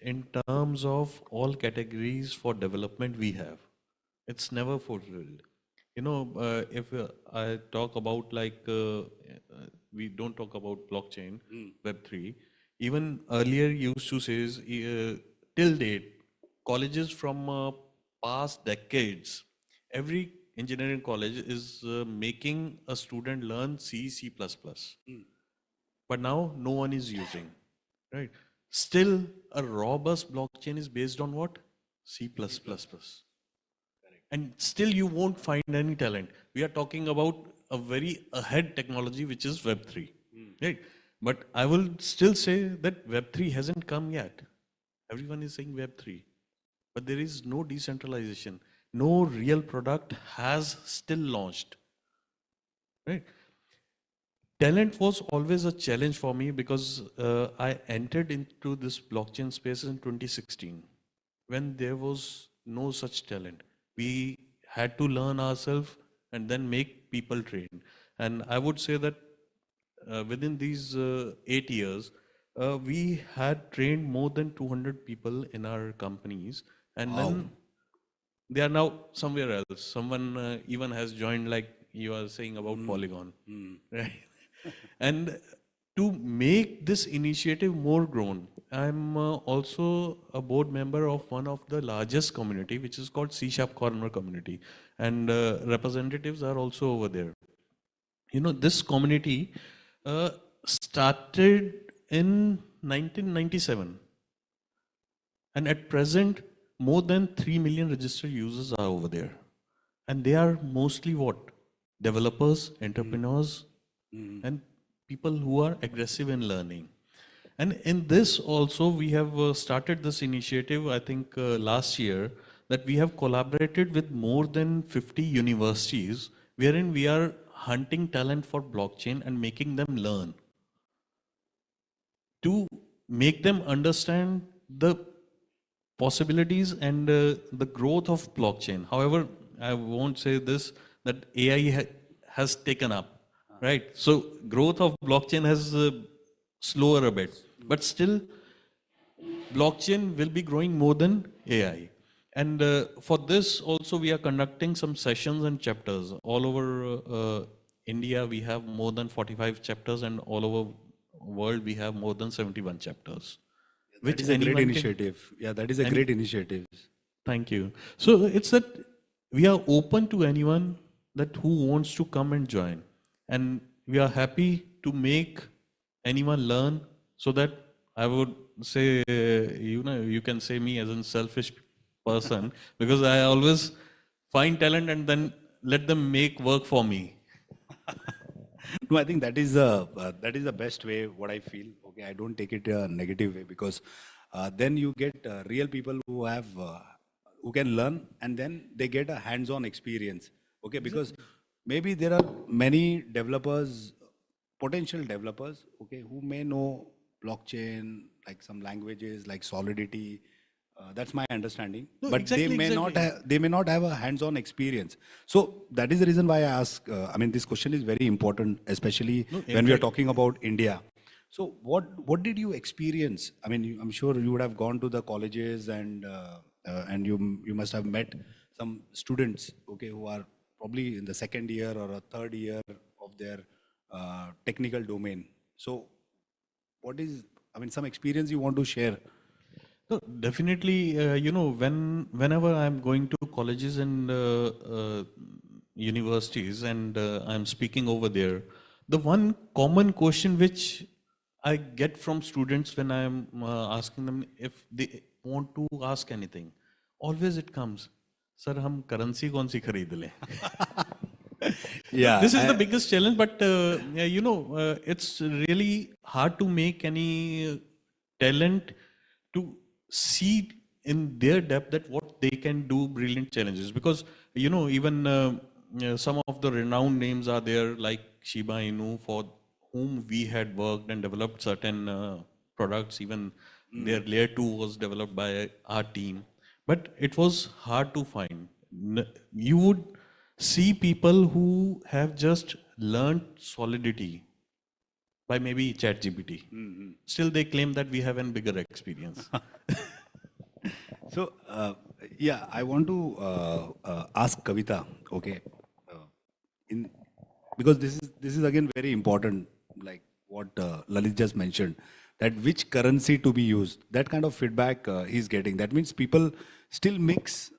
in terms of all categories for development we have, it's never fulfilled. If I talk about we don't talk about blockchain, Web3. Even earlier used to say, till date, colleges from past decades, every engineering college is making a student learn C, C++. But now no one is using, right? Still, a robust blockchain is based on what? C++. And still you won't find any talent. We are talking about a very ahead technology, which is Web3, right? But I will still say that Web3 hasn't come yet. Everyone is saying Web3, but there is no decentralization. No real product has still launched, right? Talent was always a challenge for me, because I entered into this blockchain space in 2016 when there was no such talent. We had to learn ourselves and then make people train. And I would say that within these 8 years, we had trained more than 200 people in our companies, and then they are now somewhere else. Someone even has joined, like you are saying about Polygon, right? And to make this initiative more grown, I'm also a board member of one of the largest community, which is called C# Corner community, and representatives are also over there. This community started in 1997, and at present more than 3 million registered users are over there, and they are mostly what? Developers, entrepreneurs, and people who are aggressive in learning. And in this also, we have started this initiative, I think last year, that we have collaborated with more than 50 universities, Hmm. wherein we are hunting talent for blockchain and making them learn. to make them understand the possibilities and the growth of blockchain. However, I won't say this, that AI has taken up, right? So growth of blockchain has slower a bit, but still blockchain will be growing more than AI. And for this also we are conducting some sessions and chapters. All over India we have more than 45 chapters, and all over world we have more than 71 chapters. That is a great initiative. Yeah, that is a great initiative. Thank you. So it's that we are open to anyone that who wants to come and join. And we are happy to make anyone learn, so that I would say, you can say me as a selfish person, because I always find talent and then let them make work for me. No, I think that is the best way. What I feel. Okay, I don't take it a negative way, because then you get real people who have who can learn, and then they get a hands-on experience. Okay, because maybe there are many developers, potential developers, okay, who may know blockchain, like some languages like Solidity. That's my understanding. No, But exactly, they may not have a hands-on experience. So that is the reason why I ask. I mean, this question is very important, especially when we are talking about India. So what did you experience? I mean, I'm sure you would have gone to the colleges, and you must have met some students, okay, who are probably in the second year or a third year of their technical domain. So what is, I mean, some experience you want to share? No, definitely, whenever I'm going to colleges and universities, and I'm speaking over there, the one common question which I get from students when I'm asking them if they want to ask anything, always it comes, sir, hum currency kaun si khareed le? Yeah, This is the biggest challenge, but it's really hard to make any talent to see in their depth that what they can do brilliant challenges, because even some of the renowned names are there, like Shiba Inu, for whom we had worked and developed certain products. Even their layer 2 was developed by our team, but it was hard to find. You would see people who have just learned Solidity by maybe ChatGPT. Still, they claim that we have a bigger experience. So, yeah, I want to ask Kavita, okay, in because this is again very important, like what Lalit just mentioned, that which currency to be used. That kind of feedback he's getting. That means people still mix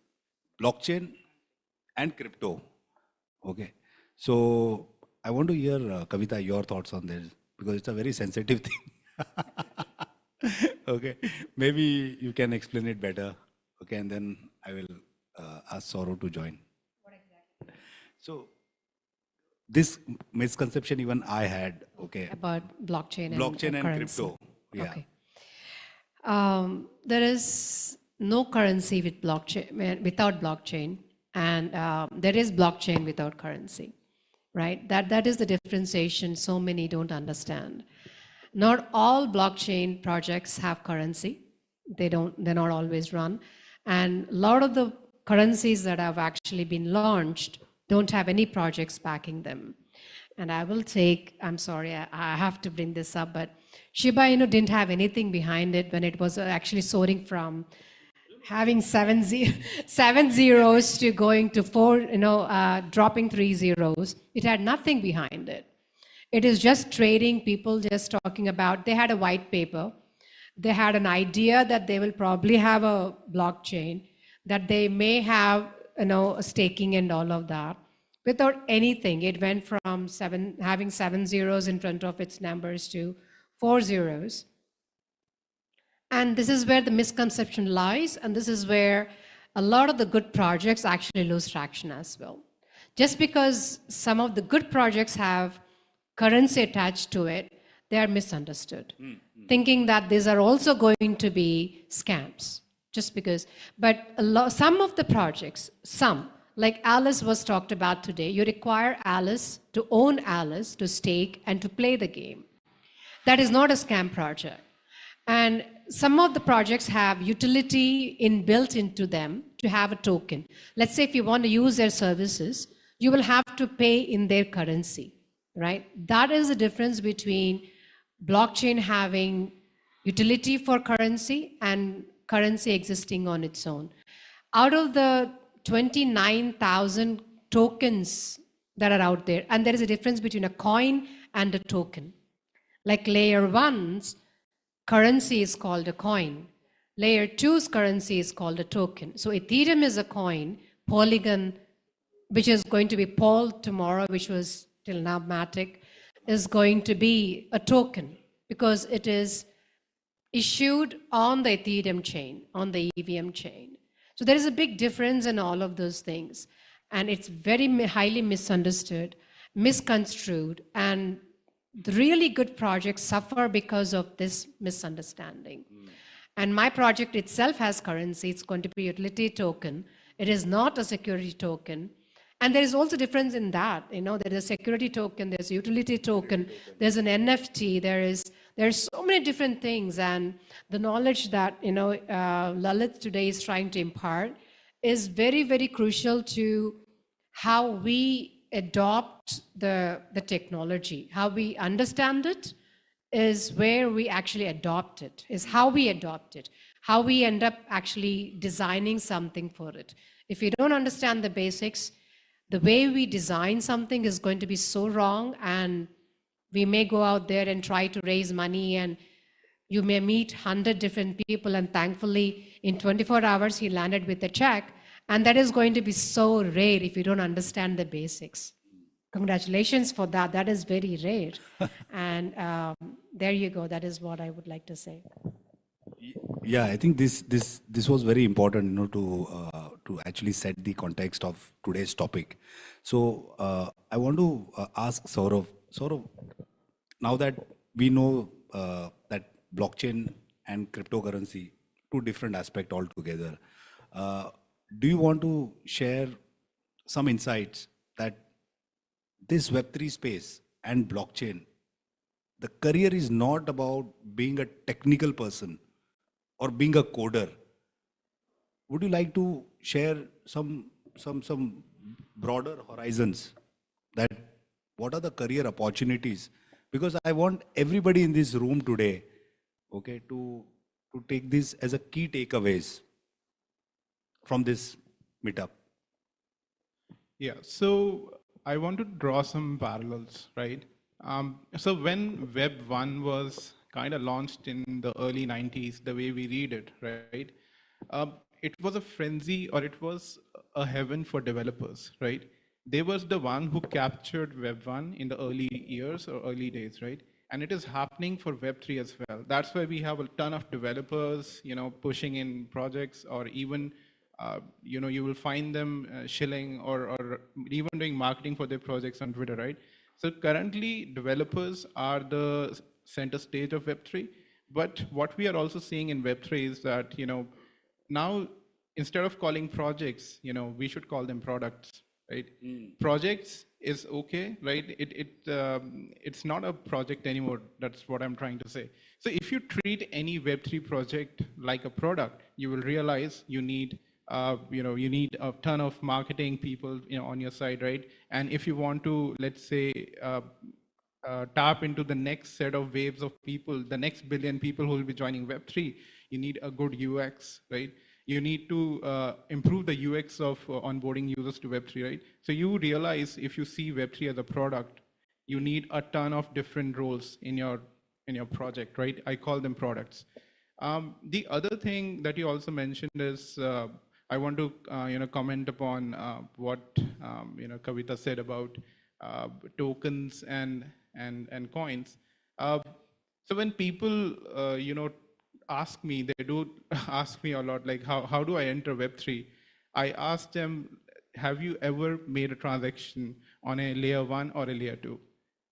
blockchain and crypto. Okay, so I want to hear Kavita your thoughts on this, because it's a very sensitive thing. Okay, maybe you can explain it better. Okay, and then I will ask Saurav to join. So this misconception even I had. Okay, About blockchain blockchain and currency. crypto. Yeah. Okay. There is no currency with blockchain without blockchain, and there is blockchain without currency, right? That is the differentiation so many don't understand. Not all blockchain projects have currency. They're not always run. And a lot of the currencies that have actually been launched don't have any projects backing them. And I will take, I'm sorry, I have to bring this up, but Shiba Inu didn't have anything behind it when it was actually soaring from having seven zeros to going to four, dropping 3 zeros. It had nothing behind it. It is just trading, people just talking about, they had a white paper. They had an idea that they will probably have a blockchain, that they may have, a staking and all of that. Without anything, it went from having 7 zeros in front of its numbers to 4 zeros. And this is where the misconception lies, and this is where a lot of the good projects actually lose traction as well. Just because some of the good projects have currency attached to it, they are misunderstood, thinking that these are also going to be scams. Just because, but some of the projects, like Alice was talked about today, you require own Alice to stake and to play the game. That is not a scam project. And some of the projects have utility inbuilt into them to have a token. Let's say if you want to use their services, you will have to pay in their currency, right? That is the difference between blockchain having utility for currency and currency existing on its own. Out of the 29,000 tokens that are out there, and there is a difference between a coin and a token. Like layer one's currency is called a coin. Layer two's currency is called a token. So Ethereum is a coin, Polygon, which is going to be Pol tomorrow, which was till now Matic, is going to be a token because it is issued on the Ethereum chain, on the EVM chain. So there is a big difference in all of those things. And it's very highly misunderstood, misconstrued, and the really good projects suffer because of this misunderstanding. And my project itself has currency. It's going to be a utility token. It is not a security token. And there is also difference in that. You know, there is a security token, there's a utility token, there's an NFT, there's so many different things. And the knowledge that, you know, Lalit today is trying to impart is very, very crucial to how we adopt the technology. How we understand it is where we actually adopt it, is how we adopt it, how we end up actually designing something for it. If you don't understand the basics, the way we design something is going to be so wrong, and we may go out there and try to raise money, and you may meet 100 different people, and thankfully in 24 hours he landed with a check, and that is going to be so rare if you don't understand the basics. Congratulations for that. That is very rare. And there you go. That is what I would like to say. Yeah, I think this was very important, you know, to actually set the context of today's topic. So I want to ask Saurav, now that we know that blockchain and cryptocurrency, two different aspects altogether, do you want to share some insights that this Web3 space and blockchain, the career is not about being a technical person or being a coder? Would you like to share some broader horizons, that what are the career opportunities? Because I want everybody in this room today, okay, to take this as a key takeaways from this meetup. Yeah, so I want to draw some parallels, right? So when Web 1 was kind of launched in the early 90s, the way we read it, right? It was a frenzy, or it was a heaven for developers, right? They was the one who captured Web 1 in the early years or early days, right? And it is happening for Web 3 as well. That's why we have a ton of developers, you know, pushing in projects, or even you know, you will find them shilling or even doing marketing for their projects on Twitter, right? So currently, developers are the center stage of Web3. But what we are also seeing in Web3 is that, you know, now instead of calling projects, you know, we should call them products, right? Projects is okay, right? It's not a project anymore. That's what I'm trying to say. So if you treat any Web3 project like a product, you will realize you need you know, you need a ton of marketing people, you know, on your side, right? And if you want to, let's say, tap into the next set of waves of people, the next billion people who will be joining Web3, you need a good UX, right? You need to improve the UX of onboarding users to Web3, right? So you realize if you see Web3 as a product, you need a ton of different roles in your project, right? I call them products. The other thing that you also mentioned is, I want to you know, comment upon what you know, Kavita said about tokens and coins. So when people you know, ask me, they do ask me a lot, like how do I enter Web3? I ask them, have you ever made a transaction on a layer 1 or a layer 2?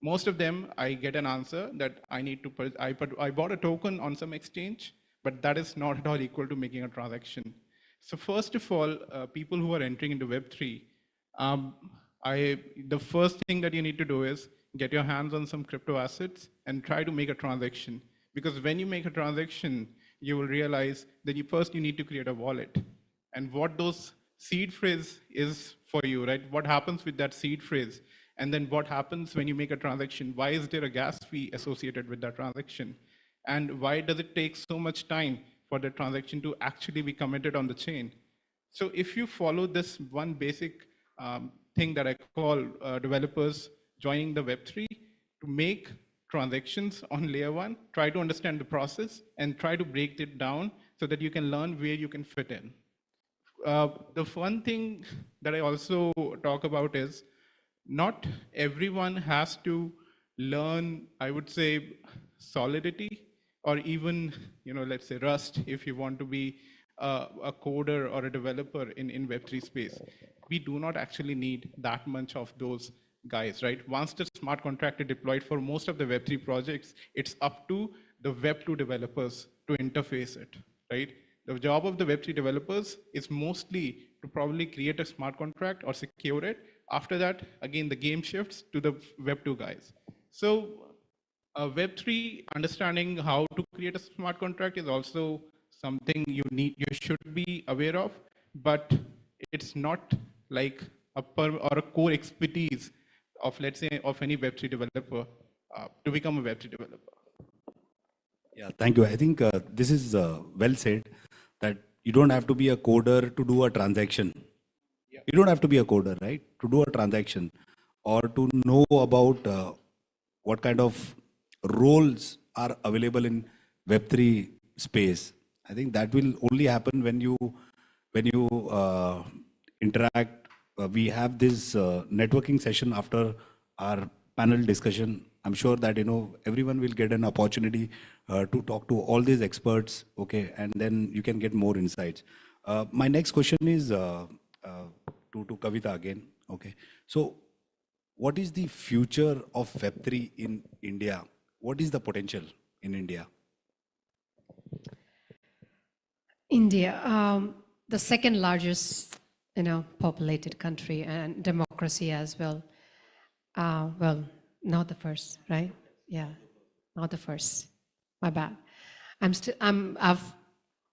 Most of them, I get an answer that I need to I bought a token on some exchange, but that is not at all equal to making a transaction. So first of all, people who are entering into Web3, the first thing that you need to do is get your hands on some crypto assets and try to make a transaction. Because when you make a transaction, you will realize that first you need to create a wallet. And what those seed phrase is for you, right? What happens with that seed phrase? And then what happens when you make a transaction? Why is there a gas fee associated with that transaction? And why does it take so much time for the transaction to actually be committed on the chain? So if you follow this one basic thing that I call developers joining the Web3 to make transactions on layer one, try to understand the process and try to break it down so that you can learn where you can fit in. The one thing that I also talk about is not everyone has to learn, I would say, Solidity or even, let's say Rust if you want to be a coder or a developer in Web3 space. We do not actually need that much of those guys, right? Once the smart contract is deployed for most of the Web3 projects, it's up to the Web2 developers to interface it, right? The job of the Web3 developers is mostly to probably create a smart contract or secure it. After that, again, the game shifts to the Web2 guys. So Web3 understanding how to create a smart contract is also something you should be aware of, but it's not like a core expertise of, let's say, of any Web3 developer to become a Web3 developer. Yeah, thank you. I think this is well said, that you don't have to be a coder to do a transaction. Yeah. You don't have to be a coder, right, to do a transaction or to know about what kind of roles are available in Web3 space. I think that will only happen when you interact. We have this networking session after our panel discussion. I'm sure that everyone will get an opportunity to talk to all these experts, okay, and then you can get more insights. My next question is to Kavita again, okay. So, what is the future of Web3 in India? What is the potential in India? India, the second largest, populated country and democracy as well. Well, not the first, right? Yeah, not the first. My bad. I've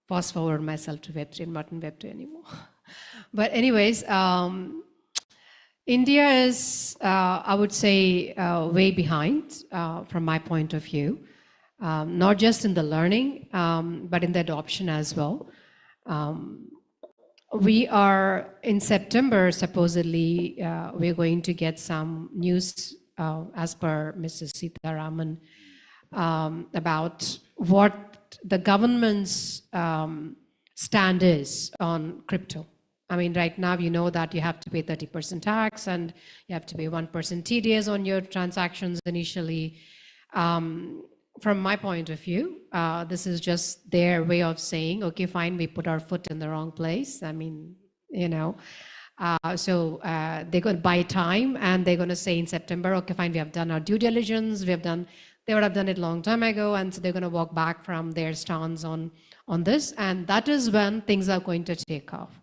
fast forwarded myself to Web3 and not in Web2 anymore. But anyways, India is, I would say, way behind from my point of view, not just in the learning, but in the adoption as well. We are in September, supposedly, we're going to get some news as per Mrs. Sitaraman about what the government's stand is on crypto. I mean, right now, you know that you have to pay 30% tax and you have to pay 1% TDS on your transactions initially. From my point of view, this is just their way of saying, okay, fine, we put our foot in the wrong place. I mean, so they're going to buy time and they're going to say in September, okay, fine, we have done our due diligence. They would have done it a long time ago. And so they're going to walk back from their stance on this. And that is when things are going to take off.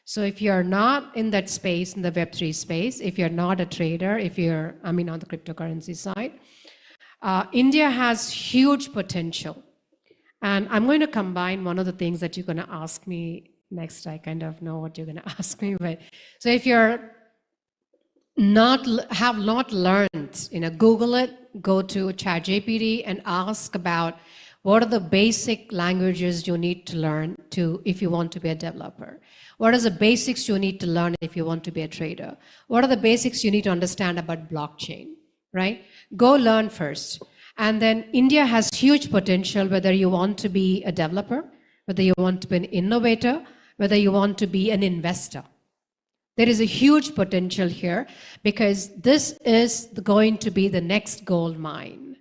So if you're not in that space, in the Web3 space, if you're not a trader, on the cryptocurrency side, India has huge potential. And I'm going to combine one of the things that you're going to ask me next. I kind of know what you're going to ask me. But so if you're have not learned, Google it, go to ChatGPT and ask about what are the basic languages you need to learn if you want to be a developer. What are the basics you need to learn if you want to be a trader? What are the basics you need to understand about blockchain, right? Go learn first. And then India has huge potential, whether you want to be a developer, whether you want to be an innovator, whether you want to be an investor. There is a huge potential here because this is going to be the next gold mine.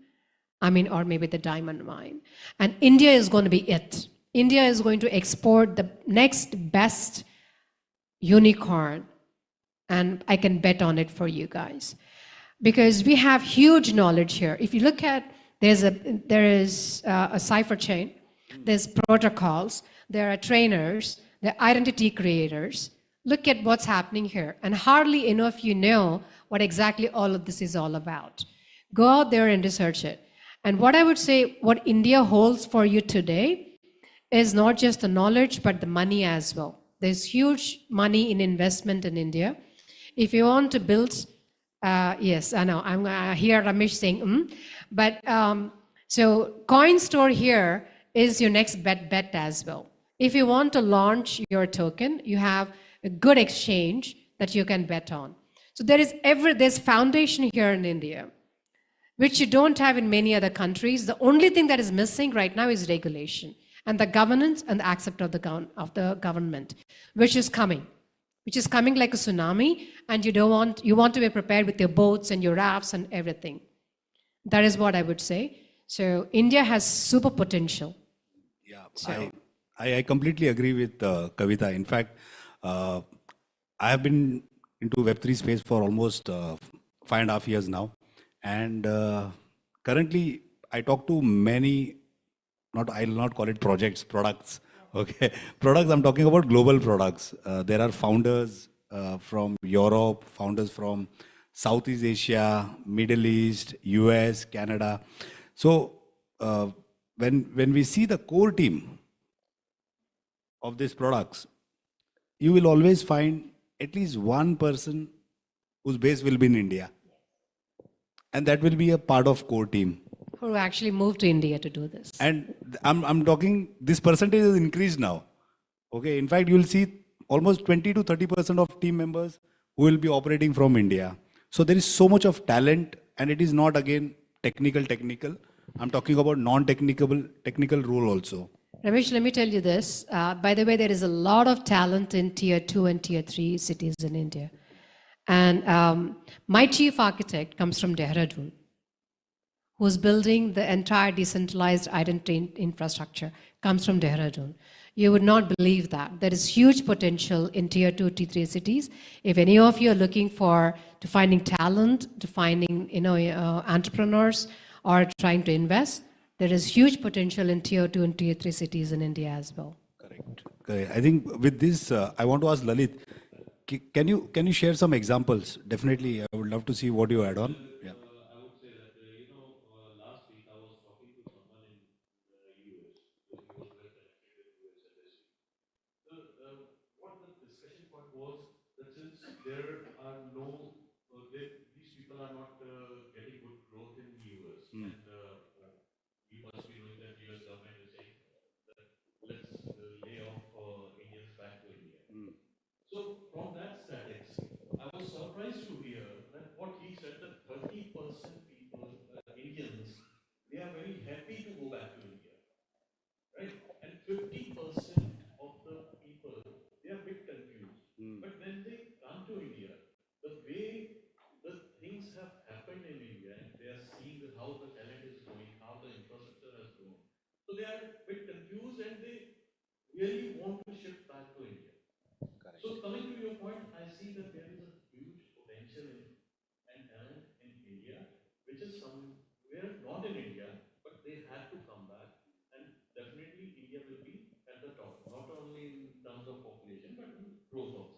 Or maybe the diamond mine. And India is going to be it. India is going to export the next best unicorn. And I can bet on it for you guys. Because we have huge knowledge here. If you look at, there is a cipher chain, there's protocols, there are trainers, there are identity creators. Look at what's happening here. And hardly any of you know what exactly all of this is all about. Go out there and research it. And what I would say, what India holds for you today is not just the knowledge, but the money as well. There's huge money in investment in India. If you want to build, yes, I know, I'm hear Ramesh saying, but so Coinstore here is your next bet as well. If you want to launch your token, you have a good exchange that you can bet on. So there's foundation here in India, which you don't have in many other countries. The only thing that is missing right now is regulation and the governance and the accept of the government, which is coming like a tsunami, and you want to be prepared with your boats and your rafts and everything. That is what I would say. So India has super potential. Yeah, So, I completely agree with Kavita. In fact, I have been into Web3 space for almost 5.5 years now. And currently, I talk to many, I'll not call it projects, products. Okay, products, I'm talking about global products. There are founders from Europe, founders from Southeast Asia, Middle East, US, Canada. So when we see the core team of these products, you will always find at least one person whose base will be in India. And that will be a part of core team. who actually moved to India to do this? And I'm talking, this percentage has increased now. Okay, in fact, you will see almost 20 to 30% of team members who will be operating from India. So there is so much of talent, and it is not again technical. I'm talking about technical role also. Ramesh, let me tell you this. By the way, there is a lot of talent in tier 2 and tier 3 cities in India. And my chief architect comes from Dehradun, who's building the entire decentralized identity infrastructure, comes from Dehradun. You would not believe that. There is huge potential in tier 2, tier 3 cities. If any of you are looking to finding talent, to finding entrepreneurs, or trying to invest, there is huge potential in tier 2 and tier 3 cities in India as well. Correct. I think with this, I want to ask Lalit, can you share some examples? Definitely, I would love to see what you add on. Yeah. I would say that, last week I was talking to someone in the US, because he was well connected with US embassy. So, what the discussion point was that since there are these people are not getting good growth in US, and we must be knowing that US government is saying that let's lay off Indians back to India. So from that statistics, I was surprised to hear that what he said, that 30% people, Indians, they are very happy to go back to India, right? And 50% of the people, they are a bit confused. But when they come to India, the way the things have happened in India, and they are seeing how the talent is growing, how the infrastructure has grown. So they are a bit confused, and they really want to shift back to India. So coming to your point, I see that there is a huge potential and talent in India, which is somewhere not in India, but they have to come back. And definitely India will be at the top, not only in terms of population, but in growth also.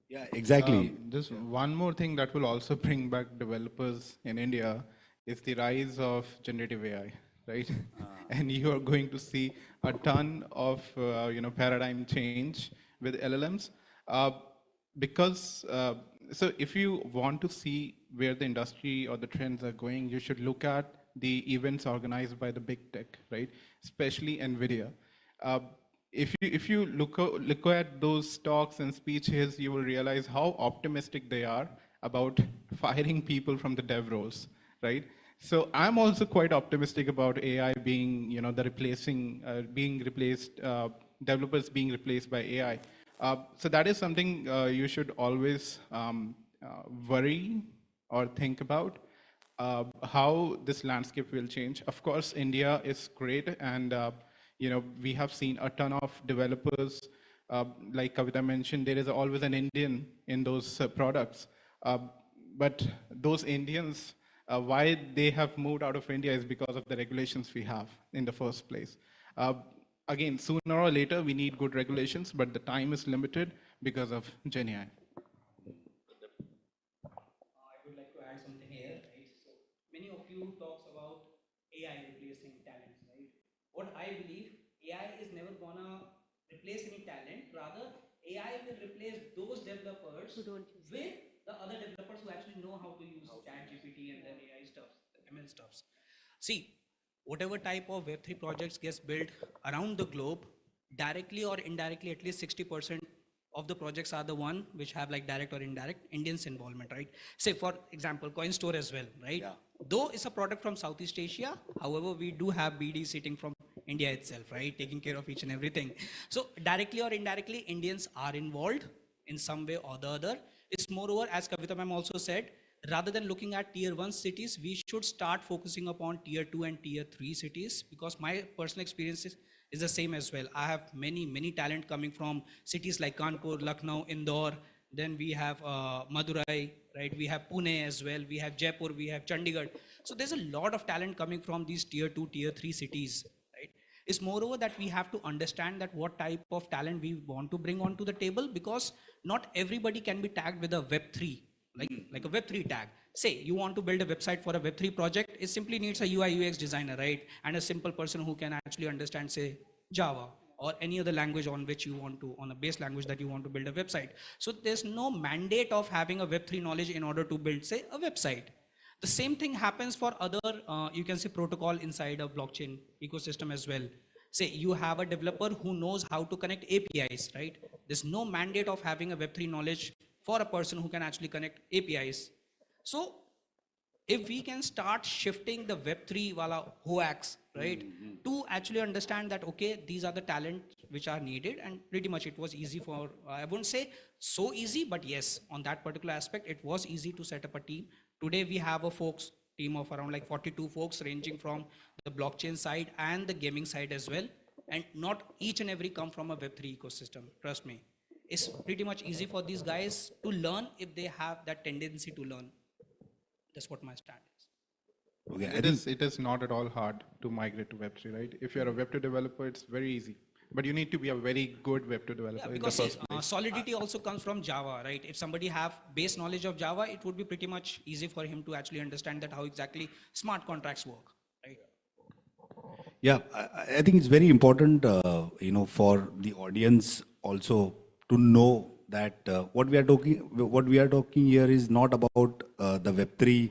Yeah, exactly. Just one more thing that will also bring back developers in India is the rise of generative AI, right? And you are going to see a ton of paradigm change with LLMs, because so if you want to see where the industry or the trends are going, you should look at the events organized by the big tech, right? Especially NVIDIA. If you look at those talks and speeches, you will realize how optimistic they are about firing people from the dev roles, right? So I'm also quite optimistic about AI being, being replaced, developers being replaced by AI. So that is something you should always worry or think about. How this landscape will change. Of course, India is great, and we have seen a ton of developers. Like Kavita mentioned, there is always an Indian in those products. But those Indians, why they have moved out of India is because of the regulations we have in the first place. Again, sooner or later, we need good regulations, but the time is limited because of GenAI. I would like to add something here, right? So many of you talks about AI replacing talents, right? What I believe, AI is never gonna replace any talent. Rather, AI will replace those developers Who don't use with the other developers who actually know how to use ChatGPT and then AI stuff, ML stuffs. See, whatever type of Web3 projects gets built around the globe, directly or indirectly, at least 60% of the projects are the one which have like direct or indirect Indians involvement, right? Say for example, Coinstore as well, right? Yeah. Though it's a product from Southeast Asia, however, we do have BD sitting from India itself, right? Taking care of each and everything. So directly or indirectly, Indians are involved in some way or the other. It's moreover, as Kavita ma'am also said, rather than looking at tier 1 cities, we should start focusing upon tier 2 and tier 3 cities, because my personal experience is the same as well. I have many talent coming from cities like Kanpur, Lucknow, Indore. Then we have Madurai, right? We have Pune as well. We have Jaipur, we have Chandigarh. So there's a lot of talent coming from these tier 2, tier 3 cities, right? It's moreover that we have to understand that what type of talent we want to bring onto the table, because not everybody can be tagged with a Web3, like a Web3 tag. Say you want to build a website for a Web3 project, it simply needs a UI UX designer, right? And a simple person who can actually understand, say, Java or any other language on which you want to, on a base language that you want to build a website. So there's no mandate of having a Web3 knowledge in order to build, say, a website. The same thing happens for other, you can say, protocol inside a blockchain ecosystem as well. Say you have a developer who knows how to connect APIs, right? There's no mandate of having a Web3 knowledge for a person who can actually connect APIs. So if we can start shifting the Web3 wala hoax, right, to actually understand that, okay, these are the talents which are needed, and pretty much it was easy for, I wouldn't say so easy, but yes, on that particular aspect, it was easy to set up a team. Today we have a team of around like 42 folks, ranging from the blockchain side and the gaming side as well. And not each and every come from a Web3 ecosystem, trust me. It's pretty much easy for these guys to learn if they have that tendency to learn. That's what my stand is. Okay, It is not at all hard to migrate to Web3, right? If you're a Web2 developer, it's very easy. But you need to be a very good Web2 developer Yeah, in the because first place. solidity also comes from Java, right? If somebody have base knowledge of Java, it would be pretty much easy for him to actually understand that how exactly smart contracts work, right? Yeah, I think it's very important, for the audience also to know that what we are talking here is not about the Web3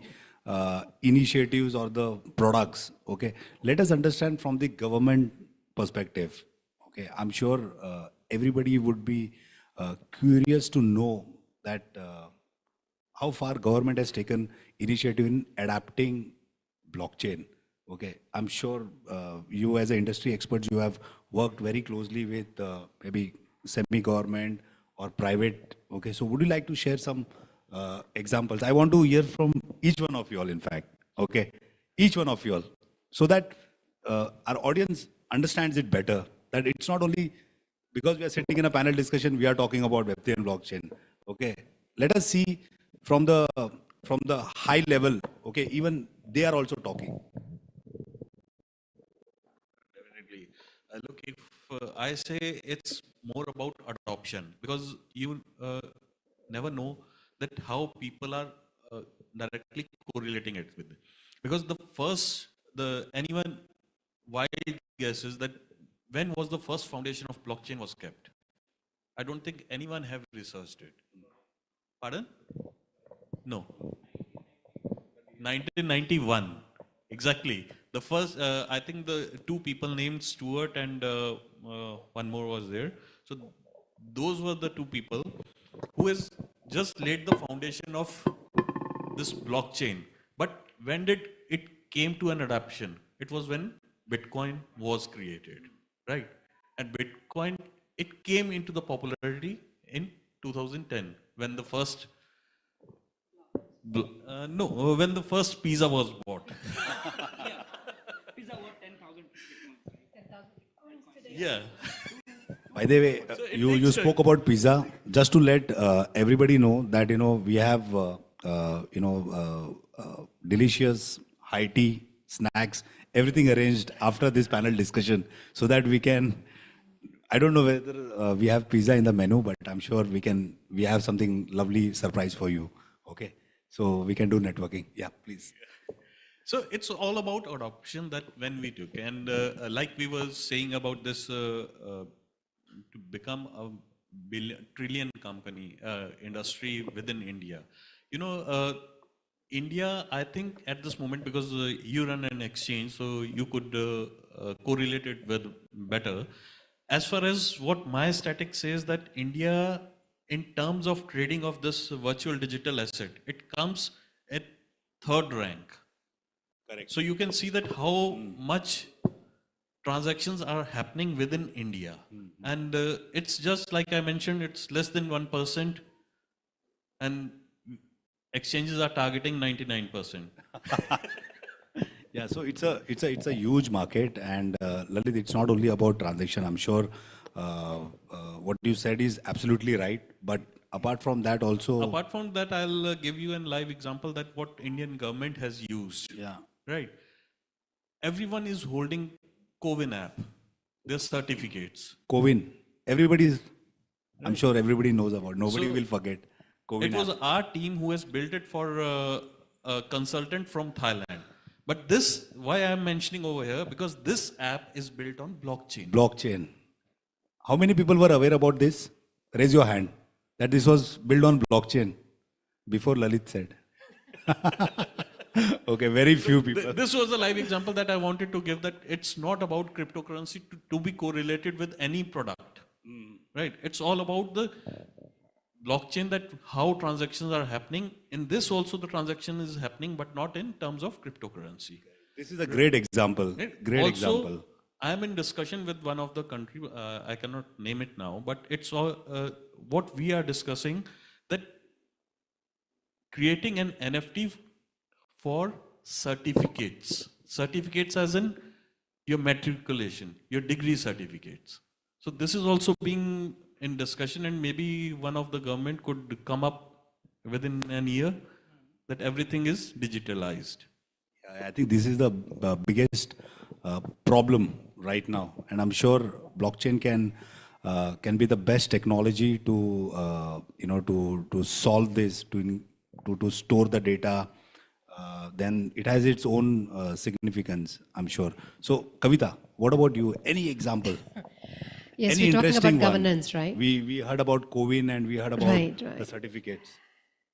initiatives or the products. Okay, let us understand from the government perspective. Okay, I'm sure everybody would be curious to know that how far government has taken initiative in adapting blockchain. Okay, I'm sure you as an industry expert, you have worked very closely with maybe semi-government or private. Okay, so would you like to share some examples? I want to hear from each one of you all, in fact. Okay, each one of you all, so that our audience understands it better. That it's not only because we are sitting in a panel discussion, we are talking about Web3 and blockchain. Okay, let us see from the high level. Okay, even they are also talking. Definitely. Look, if I say it's more about adoption, because you never know that how people are directly correlating it with. Because anyone wild guess is that when was the first foundation of blockchain was kept? I don't think anyone have researched it. Pardon? No. 1991. Exactly. The first, I think the two people named Stuart and one more was there. So those were the two people who has just laid the foundation of this blockchain. But when did it came to an adoption? It was when Bitcoin was created, right? And Bitcoin, it came into the popularity in 2010 when the first when the first pizza was bought. Yeah, pizza worth 10,000 Bitcoins. Yeah. By the way, So it you takes spoke about pizza. Just to let everybody know that we have delicious high tea, snacks, everything arranged after this panel discussion, so that we can. I don't know whether we have pizza in the menu, but I'm sure we can. We have something lovely surprise for you. Okay, so we can do networking. Yeah, please. So it's all about adoption that when we took, and like we were saying about this, to become a trillion company industry within India. You know, India, I think at this moment, because you run an exchange, so you could correlate it with better. As far as what my static says, that India, in terms of trading of this virtual digital asset, it comes at third rank. Correct. So you can see that how much transactions are happening within India. And it's just like I mentioned, it's less than 1%, and exchanges are targeting 99%. Yeah, so it's a huge market, and Lalit, it's not only about transaction. I'm sure what you said is absolutely right. But apart from that, also Apart from that, I'll give you a live example that what Indian government has used. yeah, Right. Everyone is holding CoWIN app, their certificates. CoWIN. Everybody's, I'm sure everybody knows about. Nobody So, will forget CoWIN. It was app. our team who has built it for a consultant from Thailand. But this, why I'm mentioning over here, because this app is built on blockchain. Blockchain. How many people were aware about this? Raise your hand. That this was built on blockchain before Lalit said. Okay, very few people. This was a live example that I wanted to give, that it's not about cryptocurrency to be correlated with any product. Right? It's all about the blockchain, that how transactions are happening. In this also the transaction is happening, but not in terms of cryptocurrency. This is a great example. Right? Great Also, example. I am in discussion with one of the country, I cannot name it now, but it's all, what we are discussing, that creating an NFT for certificates. Certificates as in your matriculation, your degree certificates. So this is also being in discussion, and maybe one of the government could come up within an year that everything is digitalized. I think this is the biggest problem right now, and I'm sure blockchain can be the best technology to to solve this, to store the data. Then it has its own significance, I'm sure. So, Kavita, what about you? Any example? Yes, Any we're talking interesting about one? governance, right? We heard about CoWIN and we heard about Right. the certificates.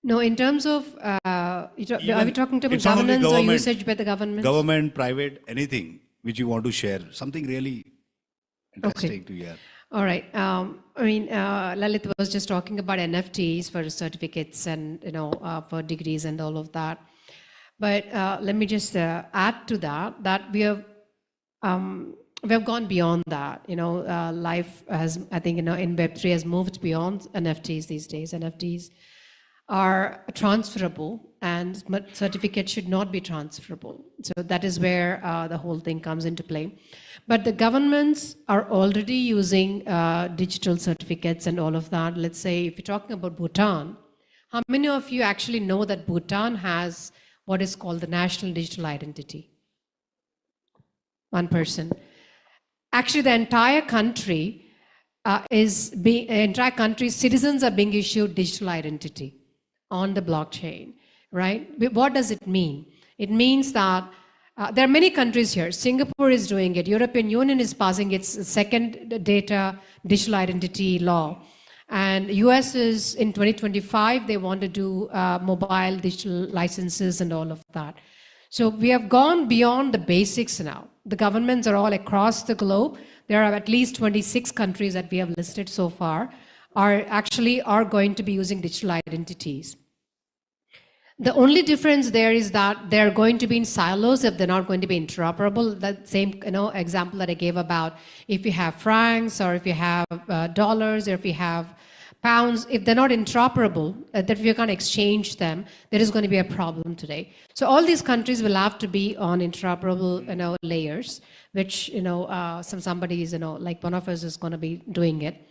No, in terms of, are we talking about It's not only governance or government. usage by the government? Government, private, anything which you want to share, something really interesting to hear. All right. Lalit was just talking about NFTs for certificates and, for degrees and all of that. But let me just add to that we have gone beyond that. Life has, I think, in Web3 has moved beyond NFTs these days. NFTs are transferable, and certificates should not be transferable. So that is where the whole thing comes into play. But the governments are already using digital certificates and all of that. Let's say if you're talking about Bhutan, how many of you actually know that Bhutan has what is called the national digital identity? One person. Actually, the entire country citizens are being issued digital identity on the blockchain, right? What does it mean? It means that there are many countries here. Singapore is doing it. European Union is passing its second data digital identity law. And US is in 2025, they want to do mobile digital licenses and all of that. So we have gone beyond the basics now. The governments are all across the globe. There are at least 26 countries that we have listed so far are going to be using digital identities. The only difference there is that they're going to be in silos if they're not going to be interoperable. That same example that I gave about if you have francs or if you have dollars or if you have pounds, if they're not interoperable, that if you can't exchange them, there is going to be a problem today. So all these countries will have to be on interoperable layers, which somebody is like one of us is going to be doing it.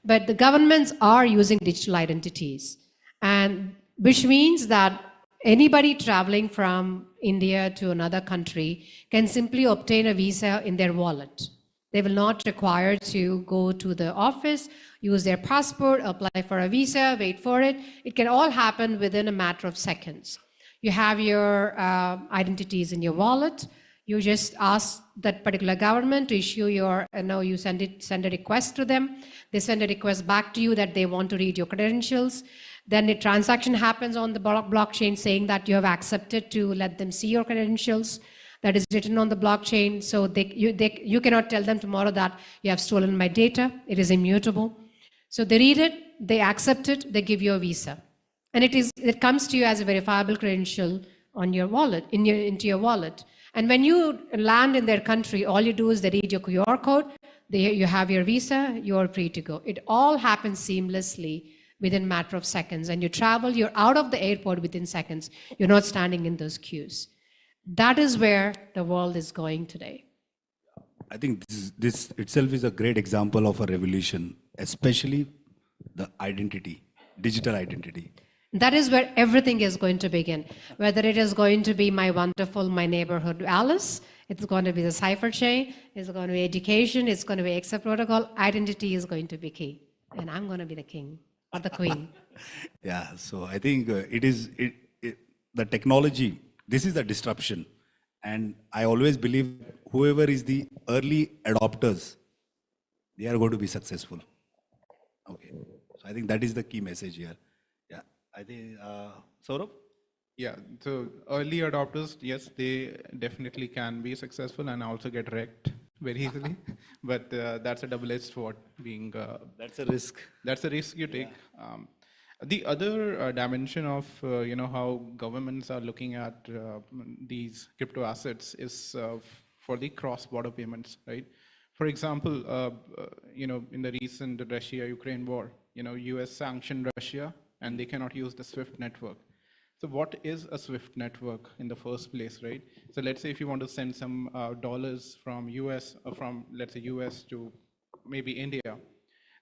But the governments are using digital identities, and which means that anybody traveling from India to another country can simply obtain a visa in their wallet. They will not require to go to the office, use their passport, apply for a visa, wait for it. It can all happen within a matter of seconds. You have your identities in your wallet. You just ask that particular government to issue your, you send a request to them. They send a request back to you that they want to read your credentials. Then a transaction happens on the blockchain saying that you have accepted to let them see your credentials. That is written on the blockchain. So you cannot tell them tomorrow that you have stolen my data. It is immutable. So they read it, they accept it, they give you a visa. And it comes to you as a verifiable credential on your wallet, into your wallet. And when you land in their country, all you do is they read your QR code, you have your visa, you're free to go. It all happens seamlessly within a matter of seconds. And you travel, you're out of the airport within seconds. You're not standing in those queues. That is where the world is going today. I think this itself is a great example of a revolution, especially the identity, digital identity. That is where everything is going to begin. Whether it is going to be my neighborhood Alice, it's going to be the cipher chain, it's going to be education, it's going to be accept protocol, identity is going to be key. And I'm going to be the king or the queen. Yeah, so I think the technology, this is the disruption. And I always believe whoever is the early adopters, they are going to be successful. Okay, so I think that is the key message here. Yeah, I think, Saurabh? Yeah, so early adopters, yes, they definitely can be successful and also get wrecked very easily. But that's a double-edged sword being... That's a risk. That's a risk you take. The other dimension of how governments are looking at these crypto assets is for the cross-border payments, right? For example, in the recent Russia-Ukraine war, US sanctioned Russia and they cannot use the SWIFT network. So what is a SWIFT network in the first place, right? So let's say if you want to send some dollars from US, or from let's say US to maybe India,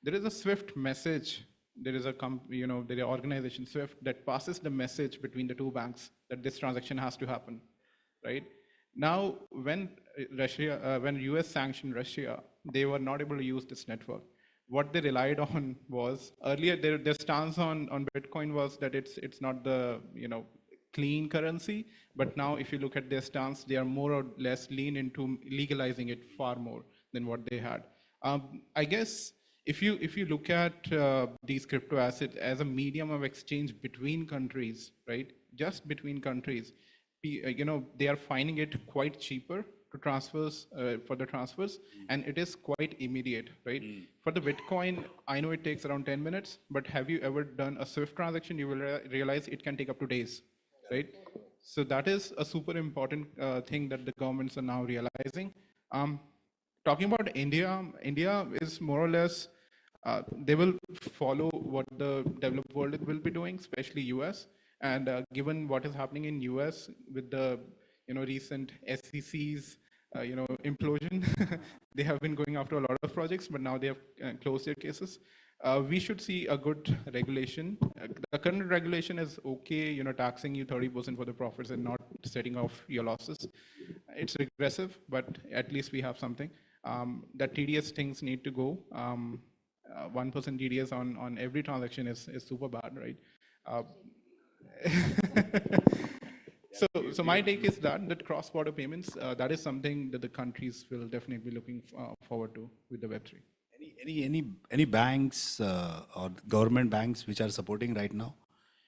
there is a SWIFT message. There is there is organization SWIFT that passes the message between the two banks that this transaction has to happen, right? Now, when US sanctioned Russia, they were not able to use this network. What they relied on was earlier their stance on Bitcoin was that it's not the clean currency, but now if you look at their stance, they are more or less lean into legalizing it far more than what they had. I guess if you look at these crypto assets as a medium of exchange between countries, right? Just between countries, they are finding it quite cheaper to transfers for the transfers, and it is quite immediate, right? For the Bitcoin, I know it takes around 10 minutes, but have you ever done a SWIFT transaction? You will realize it can take up to days, right? So that is a super important thing that the governments are now realizing. Talking about India is more or less, they will follow what the developed world will be doing, especially US. And given what is happening in US with the recent SEC's implosion, they have been going after a lot of projects, but now they have closed their cases. We should see a good regulation. The current regulation is okay, taxing you 30% for the profits and not setting off your losses. It's regressive, but at least we have something. That TDS things need to go. 1% TDS on every transaction is super bad, right? So my take is that cross-border payments, that is something that the countries will definitely be looking forward to with the Web3. Any banks or government banks which are supporting right now?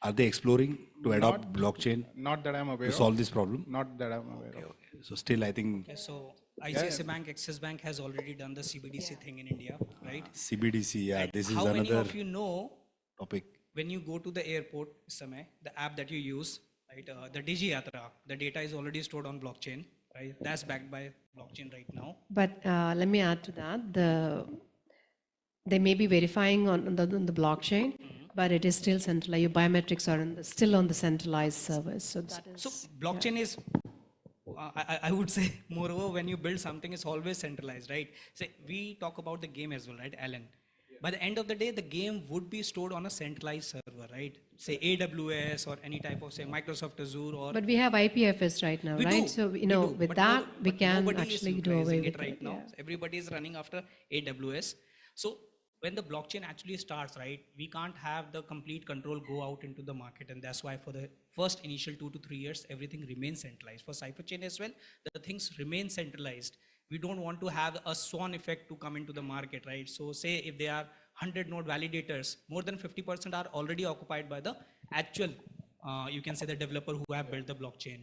Are they exploring to adopt blockchain? Not that I'm aware to solve this problem? Not that I'm aware of. Okay. So still, I think. Okay, so ICICI Bank, Axis Bank has already done the CBDC thing in India, right? CBDC, yeah. And this is how another many of you know topic. when you go to the airport, the app that you use, right? The Digi Yatra, the data is already stored on blockchain, right? That's backed by blockchain right now. But let me add to that. They may be verifying on the blockchain, but it is still centralized. Your biometrics are still on the centralized servers. So blockchain is, I would say, moreover, when you build something, it's always centralized, right? Say we talk about the game as well, right, Alan? By the end of the day, the game would be stored on a centralized server, right? Say AWS or any type of, say, Microsoft Azure or... But we have IPFS right now, right? Do, so, with but that, we can nobody actually is do away with it right now. Yeah. Everybody is running after AWS. So when the blockchain actually starts, right, we can't have the complete control go out into the market. And that's why for the first initial 2 to 3 years, everything remains centralized. For Cypherchain as well, the things remain centralized. We don't want to have a swan effect to come into the market, right? So say if there are 100 node validators, more than 50% are already occupied by the actual, you can say the developer who have built the blockchain.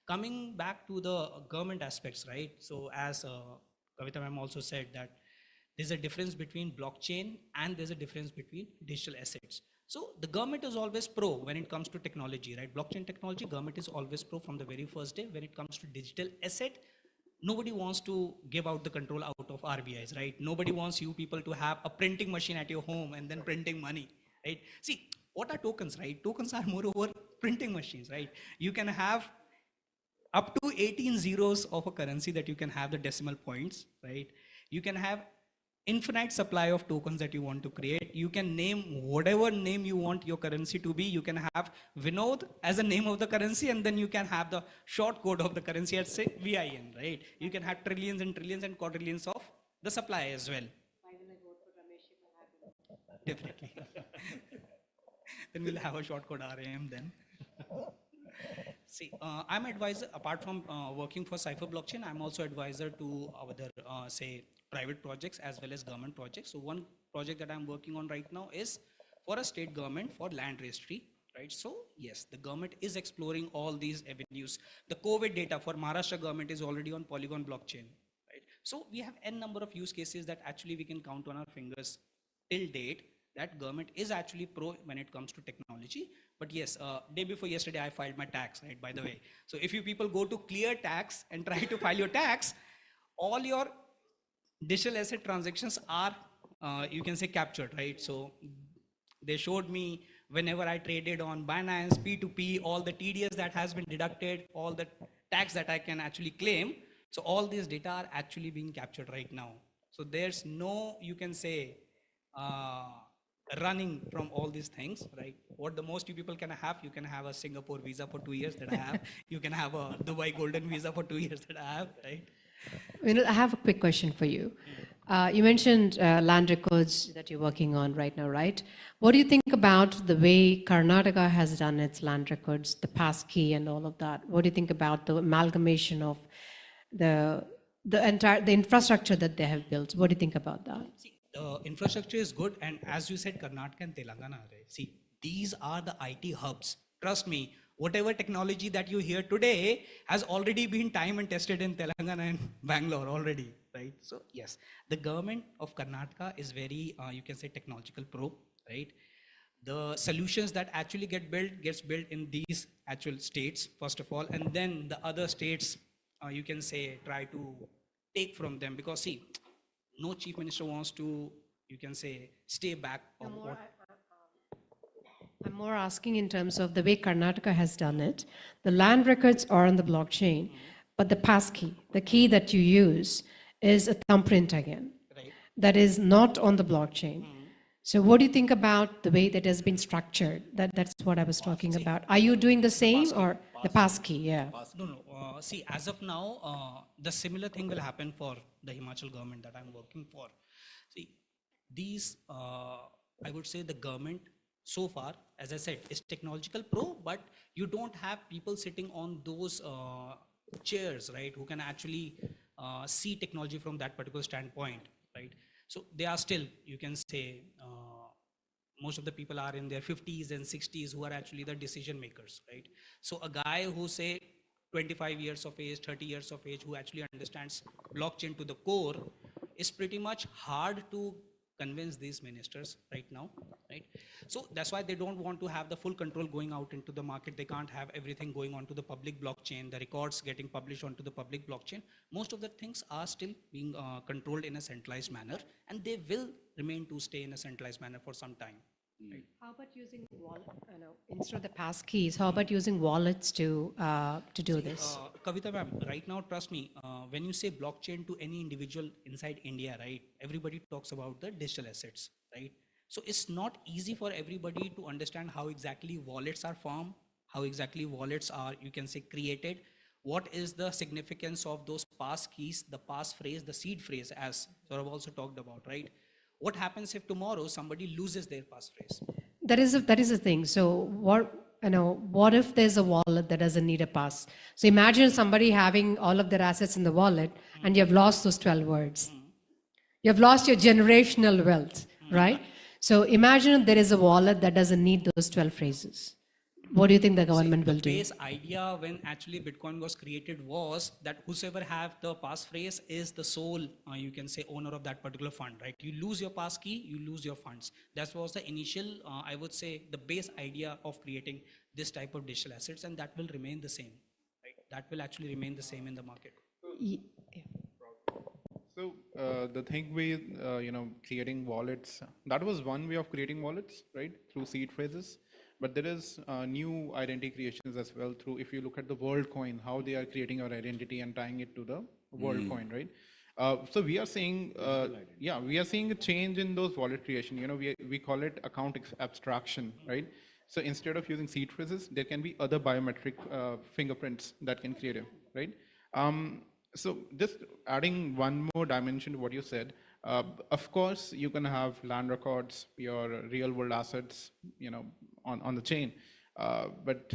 Coming back to the government aspects, right? So as Kavita ma'am also said that there's a difference between blockchain and there's a difference between digital assets. So the government is always pro when it comes to technology, right? Blockchain technology, government is always pro from the very first day. When it comes to digital asset, nobody wants to give out the control out of RBIs, right? Nobody wants you people to have a printing machine at your home and then printing money, right? See, what are tokens, right? Tokens are moreover printing machines, right? You can have up to 18 zeros of a currency that you can have the decimal points, right? You can have infinite supply of tokens that you want to create. You can name whatever name you want your currency to be. You can have Vinod as a name of the currency, and then you can have the short code of the currency as say VIN, right? You can have trillions and quadrillions of the supply as well. Definitely. Then we'll have a short code RAM then. See, I'm advisor, apart from working for Cypher Blockchain, I'm also advisor to other, say, private projects as well as government projects. So one project that I'm working on right now is for a state government for land registry, right? So yes, the government is exploring all these avenues. The COVID data for Maharashtra government is already on Polygon blockchain, right? So we have n number of use cases that actually we can count on our fingers till date that government is actually pro when it comes to technology. But yes, day before yesterday, I filed my tax, right, by the way. So if you people go to clear tax and try to file your tax, all your digital asset transactions are, you can say, captured, right? So they showed me whenever I traded on Binance, P2P, all the TDS that has been deducted, all the tax that I can actually claim. So all these data are actually being captured right now. So there's no, you can say, running from all these things, right? What the most you people can have, you can have a Singapore visa for 2 years that I have. You can have a Dubai golden visa for 2 years that I have, right? I have a quick question for you. You mentioned land records that you're working on right now, right? What do you think about the way Karnataka has done its land records, the passkey and all of that? What do you think about the amalgamation of the infrastructure that they have built? What do you think about that? See, the infrastructure is good, and as you said, Karnataka and Telangana, right? See, these are the IT hubs. Trust me, whatever technology that you hear today has already been time and tested in Telangana and Bangalore already, right? So yes, the government of Karnataka is very, you can say, technological pro, right? The solutions that actually gets built in these actual states, first of all, and then the other states, you can say, try to take from them, because see, no chief minister wants to, you can say, stay back. I'm more asking in terms of the way Karnataka has done it. The land records are on the blockchain, but the passkey, the key that you use, is a thumbprint again. Right. That is not on the blockchain. So what do you think about the way that has been structured? That's what I was talking about. Are you doing the same or the passkey? Yeah. No. See, as of now, the similar thing will happen for the Himachal government that I'm working for. See, these, I would say the government so far, as I said, is technological pro, but you don't have people sitting on those chairs, right, who can actually see technology from that particular standpoint, right? So they are still, you can say, most of the people are in their 50s and 60s who are actually the decision makers, right? So a guy who say 25 years of age, 30 years of age, who actually understands blockchain to the core, is pretty much hard to convince these ministers right now, right? So that's why they don't want to have the full control going out into the market. They can't have everything going onto the public blockchain, the records getting published onto the public blockchain. Most of the things are still being controlled in a centralized manner, and they will remain to stay in a centralized manner for some time. Right. How about using wallet? Instead of the passkeys, how about using wallets to do this? Kavita ma'am, right now, trust me, when you say blockchain to any individual inside India, right, everybody talks about the digital assets, right? So it's not easy for everybody to understand how exactly wallets are formed, how exactly wallets are, you can say, created. What is the significance of those pass keys, the pass phrase, the seed phrase, as Saurabh also talked about, right? What happens if tomorrow somebody loses their passphrase? That is the thing. So what if there's a wallet that doesn't need a pass? So imagine somebody having all of their assets in the wallet and you've lost those 12 words. You've lost your generational wealth, right? So imagine there is a wallet that doesn't need those 12 phrases. What do you think the government will do? The base idea when actually Bitcoin was created was that whosoever have the passphrase is the sole, you can say, owner of that particular fund, right? You lose your pass key, you lose your funds. That was the initial, I would say, the base idea of creating this type of digital assets, and that will remain the same, right? That will actually remain the same in the market. So the thing with creating wallets, that was one way of creating wallets, right? Through seed phrases. But there is new identity creations as well through, if you look at the world coin, how they are creating our identity and tying it to the world coin, right? So we are seeing, we are seeing a change in those wallet creation. We call it account abstraction, right? So instead of using seed phrases, there can be other biometric fingerprints that can create it, right? So just adding one more dimension to what you said, of course, you can have land records, your real world assets, on the chain. But,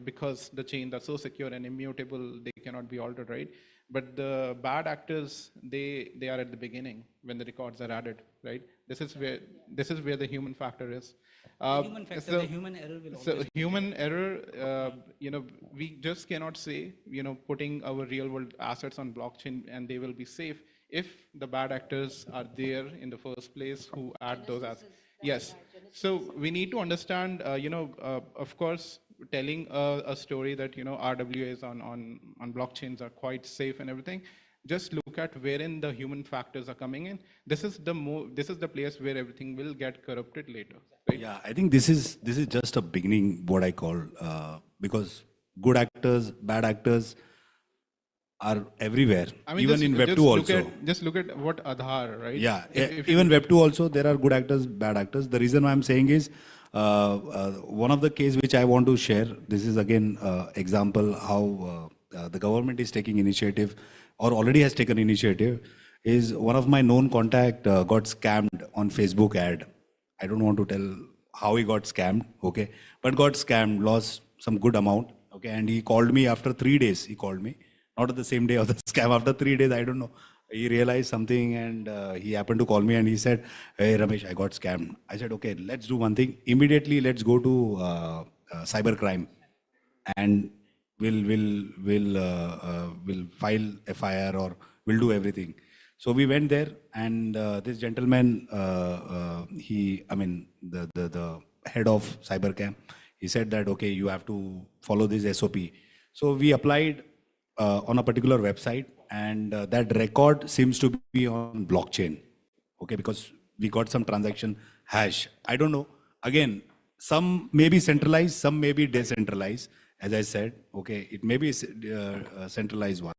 because the chains are so secure and immutable, they cannot be altered, right? But the bad actors, they are at the beginning when the records are added, right? This is where the human factor is. The human error will always So human error, we just cannot say, putting our real world assets on blockchain and they will be safe if the bad actors are there in the first place who add those assets. Yes. So we need to understand, of course, telling a story that, RWAs on blockchains are quite safe and everything. Just look at wherein the human factors are coming in. This is the place where everything will get corrupted later. Right? Yeah, I think this is just a beginning, what I call, because good actors, bad actors are everywhere, I mean, even in Web 2 also. Just look at what Aadhaar, right? Yeah, even Web 2 also, there are good actors, bad actors. The reason why I'm saying is, one of the case which I want to share, this is again example how the government is taking initiative or already has taken initiative, is one of my known contact got scammed on Facebook ad. I don't want to tell how he got scammed, okay, but got scammed, lost some good amount, okay, and he called me after 3 days, he called me. Not at the same day of the scam, after 3 days, I don't know. He realized something and he happened to call me and he said, "Hey Ramesh, I got scammed." I said, "Okay, let's do one thing. Immediately, let's go to cybercrime and we'll file FIR or we'll do everything." So we went there and this gentleman, the head of cybercrime, he said that, okay, you have to follow this SOP. So we applied on a particular website and that record seems to be on blockchain, okay, because we got some transaction hash. I don't know. Again, some may be centralized, some may be decentralized. As I said, okay, it may be a centralized one,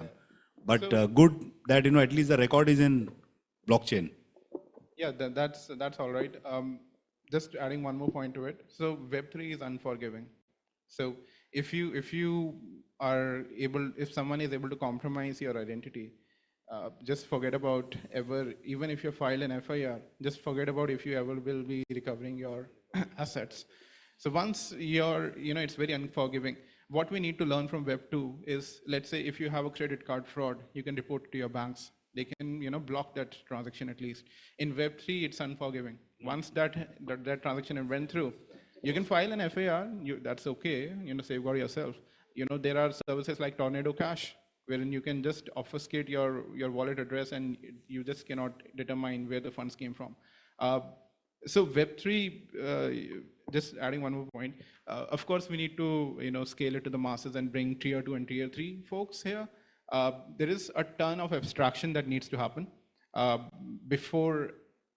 but good that, at least the record is in blockchain. Yeah, that's all right. Just adding one more point to it. So Web3 is unforgiving. So if someone is able to compromise your identity, just forget about even if you file an FIR, just forget about if you ever will be recovering your assets. So once it's very unforgiving. What we need to learn from Web 2 is, let's say if you have a credit card fraud, you can report to your banks. They can, block that transaction at least. In Web 3, it's unforgiving. Once that transaction went through, you can file an FIR, that's okay, safeguard yourself. There are services like Tornado Cash, wherein you can just obfuscate your wallet address and you just cannot determine where the funds came from. So Web3, just adding one more point, of course we need to scale it to the masses and bring tier 2 and tier 3 folks here. There is a ton of abstraction that needs to happen before,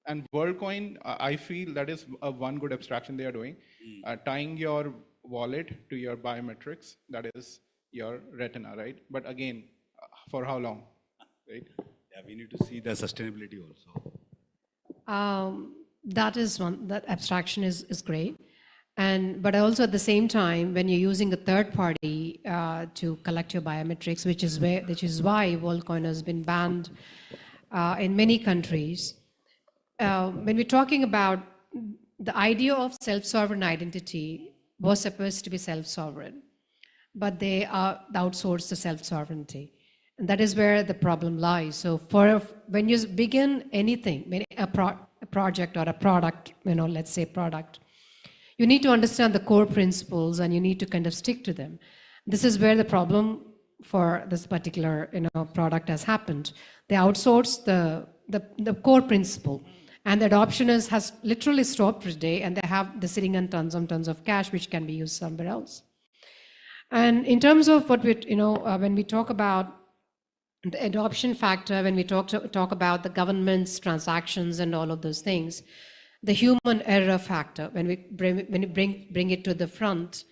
and WorldCoin, I feel that is one good abstraction they are doing, tying your wallet to your biometrics, that is your retina, right? But again, for how long, right? Yeah, we need to see the sustainability also. That abstraction is great. But also at the same time, when you're using a third party to collect your biometrics, which is why WorldCoin has been banned in many countries, when we're talking about the idea of self-sovereign identity was supposed to be self-sovereign, but they outsourced the self-sovereignty. And that is where the problem lies. So when you begin anything, a project or a product, let's say product, you need to understand the core principles and you need to kind of stick to them. This is where the problem for this particular product has happened. They outsourced the core principle, and the adoption has literally stopped today, and they're sitting on tons and tons of cash which can be used somewhere else. And in terms of what when we talk about the adoption factor, when we talk about the government's transactions and all of those things, the human error factor, when we bring it to the front,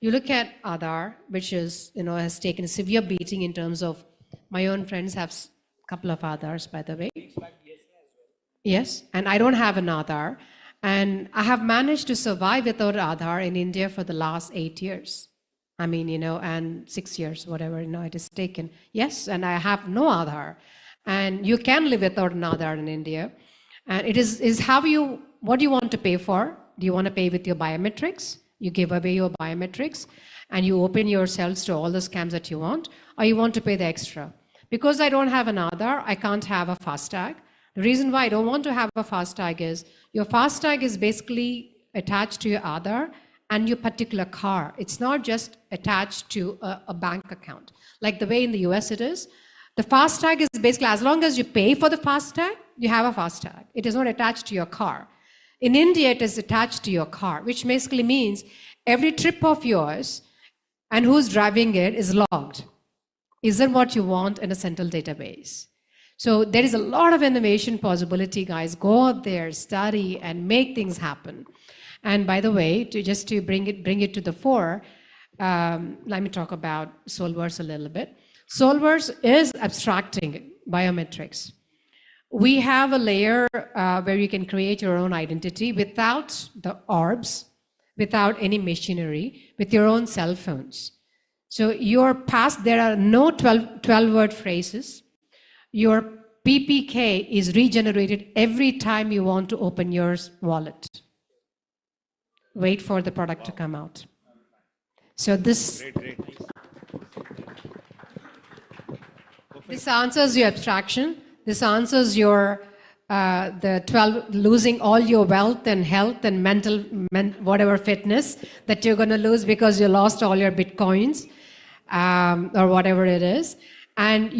you look at Aadhaar, which is has taken a severe beating in terms of, my own friends have a couple of Aadhaars, by the way. Yes, and I don't have an Aadhaar, and I have managed to survive without Aadhaar in India for the last 8 years. I mean, and 6 years, whatever, it is taken. Yes, and I have no Aadhaar. And you can live without an Aadhaar in India. And it is what do you want to pay for? Do you want to pay with your biometrics? You give away your biometrics and you open yourselves to all the scams that you want, or you want to pay the extra? Because I don't have an Aadhaar, I can't have a FASTag. The reason why I don't want to have a FASTag is, your FASTag is basically attached to your Aadhaar and your particular car. It's not just attached to a bank account. Like the way in the US it is, the FASTag is basically, as long as you pay for the FASTag, you have a FASTag. It is not attached to your car. In India, it is attached to your car, which basically means every trip of yours and who's driving it is logged. Is that what you want in a central database? So there is a lot of innovation possibility, guys. Go out there, study, and make things happen. And by the way, to bring it to the fore, let me talk about Solverse a little bit. Solverse is abstracting biometrics. We have a layer where you can create your own identity without the orbs, without any machinery, with your own cell phones. So there are no 12-word phrases. Your PPK is regenerated every time you want to open your wallet. Wait for the product to come out. So this answers your abstraction. This answers your losing all your wealth and health and whatever fitness that you're going to lose because you lost all your bitcoins or whatever it is. And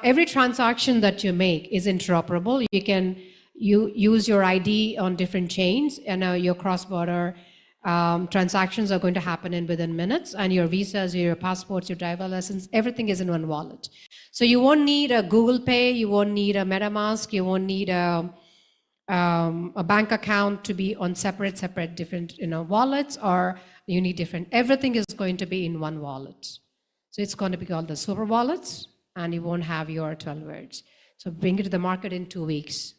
every transaction that you make is interoperable. You use your ID on different chains, and your cross-border transactions are going to happen within minutes, and your visas, your passports, your driver license, everything is in one wallet. So you won't need a Google Pay, you won't need a MetaMask, you won't need a bank account to be on separate different wallets, or you need different. Everything is going to be in one wallet. So it's going to be called the super wallets, and you won't have your 12 words. So bring it to the market in 2 weeks.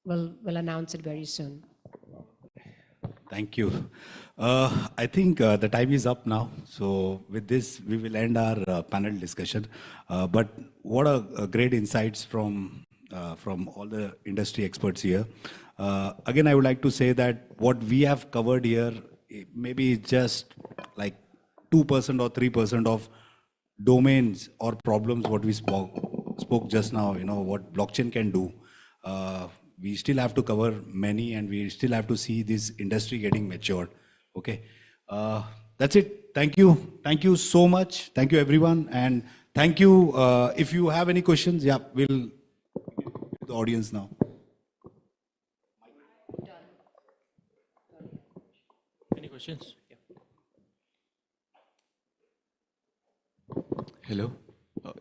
We'll announce it very soon. Thank you. I think the time is up now. So with this, we will end our panel discussion. But what a great insights from all the industry experts here. Again, I would like to say that what we have covered here, maybe just like 2% or 3% of domains or problems what we spoke just now, what blockchain can do. We still have to cover many, and we still have to see this industry getting matured. Okay, that's it. Thank you. Thank you so much. Thank you, everyone. And thank you. If you have any questions, yeah, we'll give to the audience now. Any questions? Hello.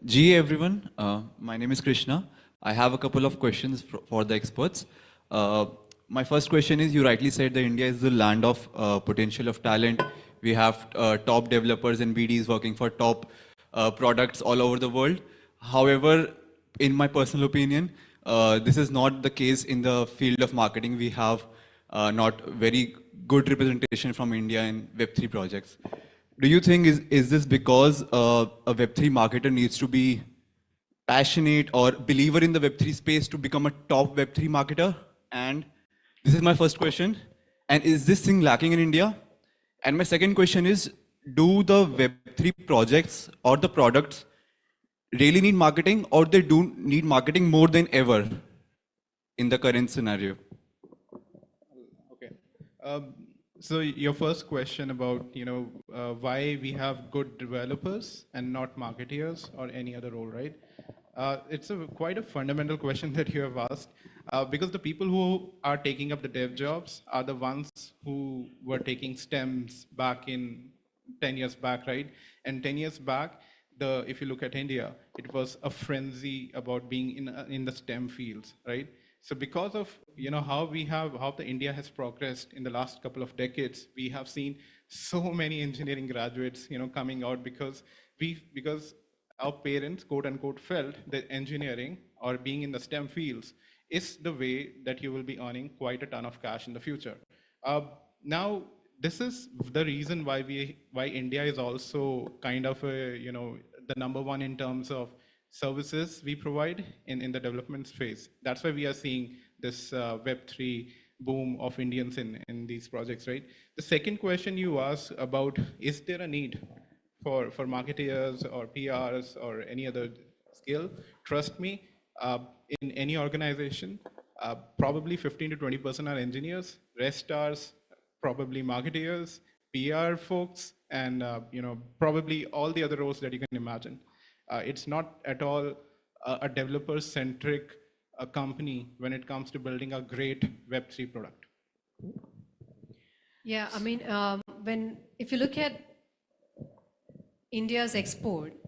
Everyone. My name is Krishna. I have a couple of questions for the experts. My first question is, you rightly said that India is the land of potential of talent. We have top developers and BDs working for top products all over the world. However, in my personal opinion, this is not the case in the field of marketing. We have not very good representation from India in Web3 projects. Do you think is this because a Web3 marketer needs to be passionate or believer in the Web3 space to become a top Web3 marketer? And this is my first question. And is this thing lacking in India? And my second question is, do the Web3 projects or the products really need marketing, or they do need marketing more than ever in the current scenario? Okay. So your first question about why we have good developers and not marketeers or any other role, right? It's quite a fundamental question that you have asked, because the people who are taking up the dev jobs are the ones who were taking STEMs back in 10 years back, right? And 10 years back, if you look at India, it was a frenzy about being in the STEM fields, right? So because of how the India has progressed in the last couple of decades, we have seen so many engineering graduates coming out because our parents, quote unquote, felt that engineering or being in the STEM fields is the way that you will be earning quite a ton of cash in the future. Now, this is the reason why India is also kind of the number one in terms of services we provide in the development space. That's why we are seeing this Web3 boom of Indians in these projects, right? The second question you asked about, is there a need for marketeers or PRs or any other skill? Trust me, in any organization, probably 15 to 20% are engineers, rest are probably marketeers, PR folks, and probably all the other roles that you can imagine. It's not at all a developer-centric company when it comes to building a great Web3 product. Yeah, I mean, if you look at India's exported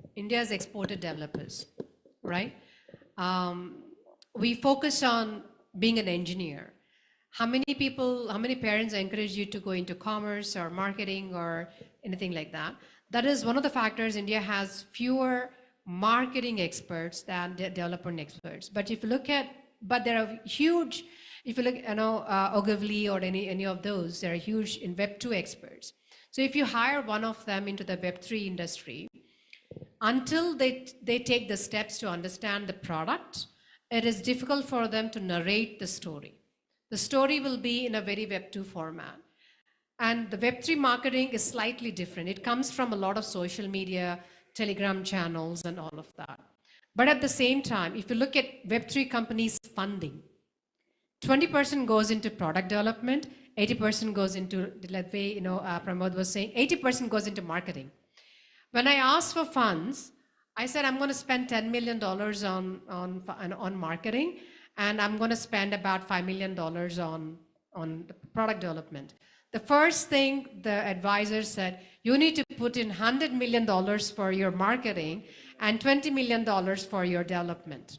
developers, right? We focus on being an engineer. How many parents encourage you to go into commerce or marketing or anything like that? That is one of the factors. India has fewer marketing experts than developer experts. But if you look at, there are huge, if you look, Ogilvy or any of those, there are huge in Web2 experts. So if you hire one of them into the Web3 industry, until they take the steps to understand the product, it is difficult for them to narrate the story. The story will be in a very Web2 format. And the Web3 marketing is slightly different. It comes from a lot of social media, Telegram channels, and all of that. But at the same time, if you look at Web3 companies' funding, 20% goes into product development, 80% goes into, like Pramod was saying, 80% goes into marketing. When I asked for funds, I said, I'm going to spend $10 million on marketing, and I'm going to spend about $5 million on product development. The first thing the advisor said, you need to put in $100 million for your marketing and $20 million for your development.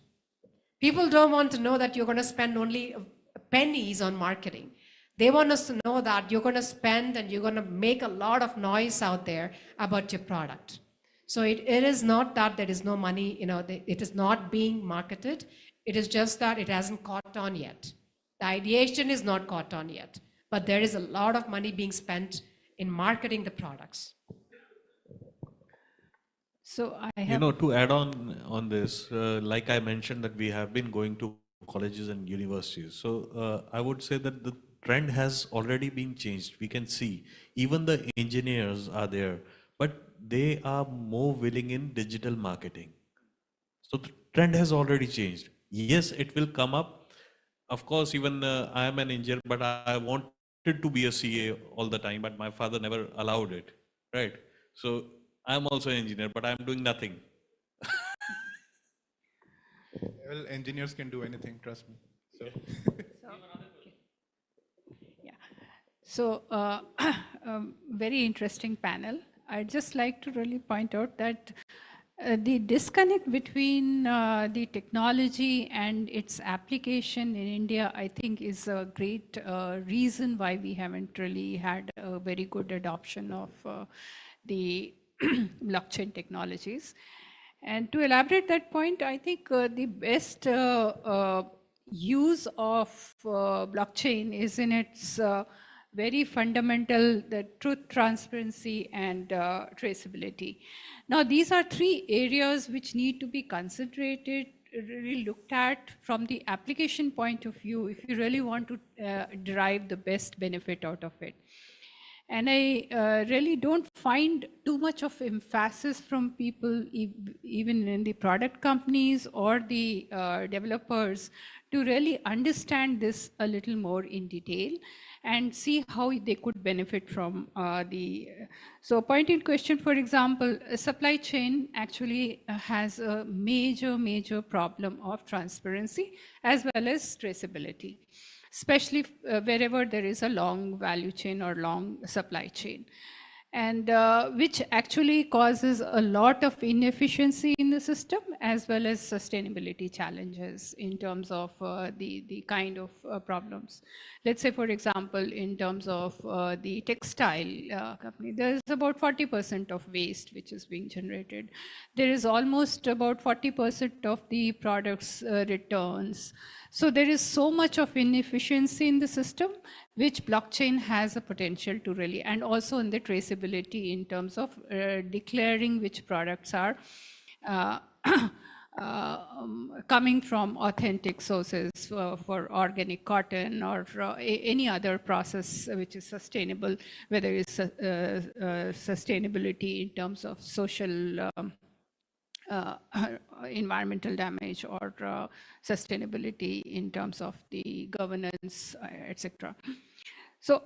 People don't want to know that you're going to spend only pennies on marketing. They want us to know that you're going to spend and you're going to make a lot of noise out there about your product. So it is not that there is no money, it is not being marketed. It is just that it hasn't caught on yet. The ideation is not caught on yet, but there is a lot of money being spent in marketing the products. So I have, to add on this, like I mentioned that we have been going to colleges and universities. So I would say that the trend has already been changed. We can see even the engineers are there, but they are more willing in digital marketing. So the trend has already changed. Yes, it will come up. Of course, even I am an engineer, but I wanted to be a CA all the time, but my father never allowed it, right? So I'm also an engineer, but I'm doing nothing. Well, engineers can do anything, trust me. So. yeah. So very interesting panel. I'd just like to really point out that the disconnect between the technology and its application in India, I think, is a great reason why we haven't really had a very good adoption of the blockchain technologies. And to elaborate that point, I think the best use of blockchain is in its very fundamental, the truth, transparency, and traceability. Now, these are three areas which need to be concentrated really looked at from the application point of view if you really want to derive the best benefit out of it. And I really don't find too much of emphasis from people, even in the product companies or the developers, to really understand this a little more in detail and see how they could benefit from so a pointed question, for example, a supply chain actually has a major problem of transparency as well as traceability, especially wherever there is a long value chain or long supply chain, and which actually causes a lot of inefficiency in the system as well as sustainability challenges in terms of the kind of problems. Let's say, for example, in terms of the textile company, there is about 40% of waste which is being generated. There is almost about 40% of the products returns. So there is so much of inefficiency in the system, which blockchain has a potential to really, and also in the traceability in terms of declaring which products are coming from authentic sources for organic cotton or any other process which is sustainable, whether it's sustainability in terms of social environmental damage or sustainability in terms of the governance, etc. So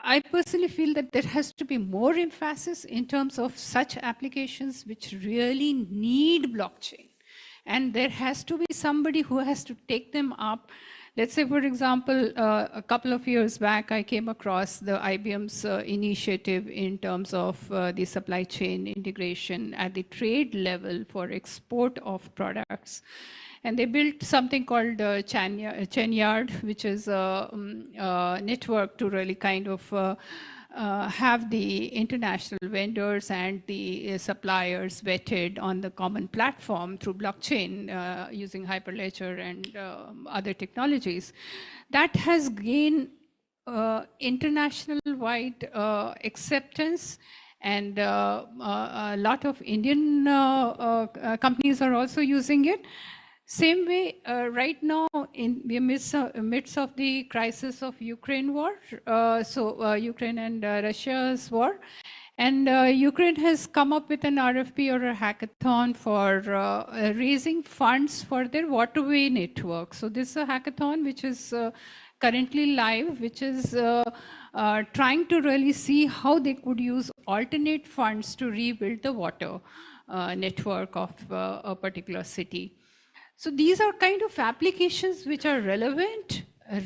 I personally feel that there has to be more emphasis in terms of such applications which really need blockchain. And there has to be somebody who has to take them up. Let's say, for example, a couple of years back, I came across the IBM's initiative in terms of the supply chain integration at the trade level for export of products. And they built something called Chainyard, which is a network to really kind of have the international vendors and the suppliers vetted on the common platform through blockchain using Hyperledger and other technologies. That has gained international-wide acceptance, and a lot of Indian companies are also using it. Same way, right now, in the midst of the crisis of Ukraine war, Ukraine and Russia's war, and Ukraine has come up with an RFP or a hackathon for raising funds for their waterway network. So this is a hackathon which is currently live, which is trying to really see how they could use alternate funds to rebuild the water network of a particular city. So these are kind of applications which are relevant,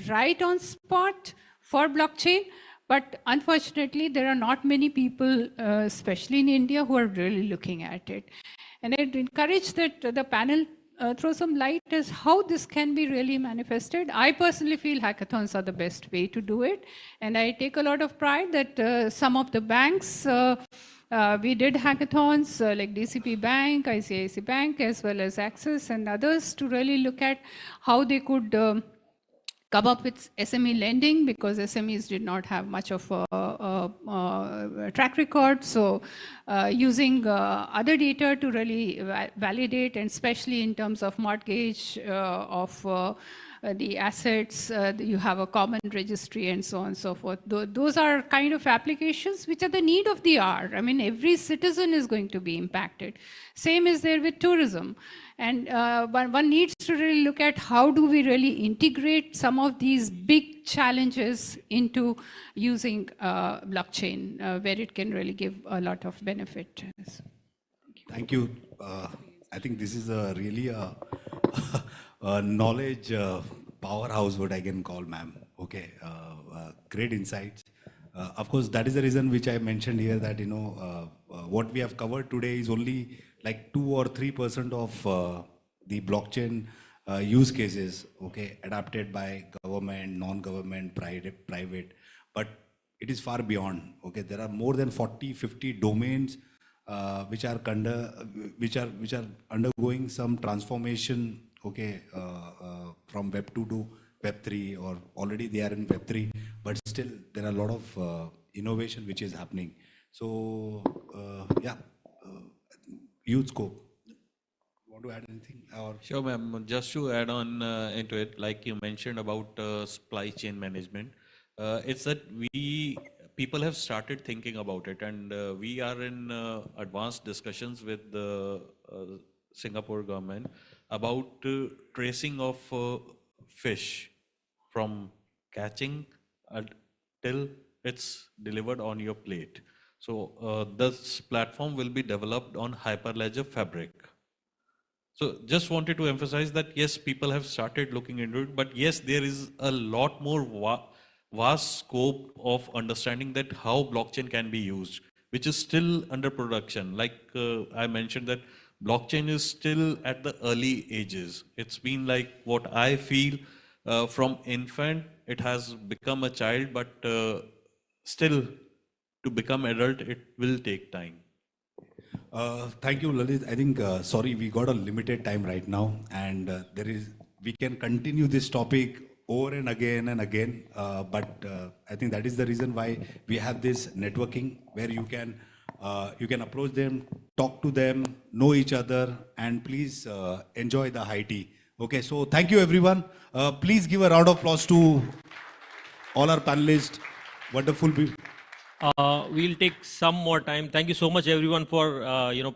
right on spot for blockchain, but unfortunately there are not many people, especially in India, who are really looking at it. And I'd encourage that the panel throw some light as how this can be really manifested. I personally feel hackathons are the best way to do it. And I take a lot of pride that some of the banks we did hackathons like DCP Bank, ICICI Bank, as well as Axis and others to really look at how they could come up with SME lending, because SMEs did not have much of a track record. So using other data to really validate, and especially in terms of mortgage of the assets, you have a common registry and so on and so forth. Those are kind of applications which are the need of the hour. I mean, every citizen is going to be impacted. Same is there with tourism. And one needs to really look at how do we really integrate some of these big challenges into using blockchain, where it can really give a lot of benefit. Thank you. I think this is a really a knowledge powerhouse, what I can call, ma'am. Okay, great insights. Of course, that is the reason which I mentioned here that, you know, what we have covered today is only like 2 or 3% of the blockchain use cases, okay, adapted by government, non-government, private, but it is far beyond. Okay, there are more than 40, 50 domains which are undergoing some transformation, okay, from Web 2 to Web 3, or already they are in Web 3, but still there are a lot of innovation which is happening. So yeah, huge scope. want to add anything? Or Sure, ma'am. Just to add on into it, like you mentioned about supply chain management, it's that people have started thinking about it, and we are in advanced discussions with the Singapore government about tracing of fish from catching till it's delivered on your plate. So this platform will be developed on Hyperledger Fabric. So just wanted to emphasize that yes, people have started looking into it, but yes, there is a lot more vast scope of understanding that how blockchain can be used, which is still under production. Like I mentioned that blockchain is still at the early ages. It's been like what I feel from infant, it has become a child, but still to become adult, it will take time. thank you, Lalit. I think, sorry, we got a limited time right now, and we can continue this topic over and again, but I think that is the reason why we have this networking where you can approach them, talk to them, know each other, and please enjoy the high tea. Okay, so thank you, everyone. Please give a round of applause to all our panelists. Wonderful people. We'll take some more time. Thank you so much, everyone, for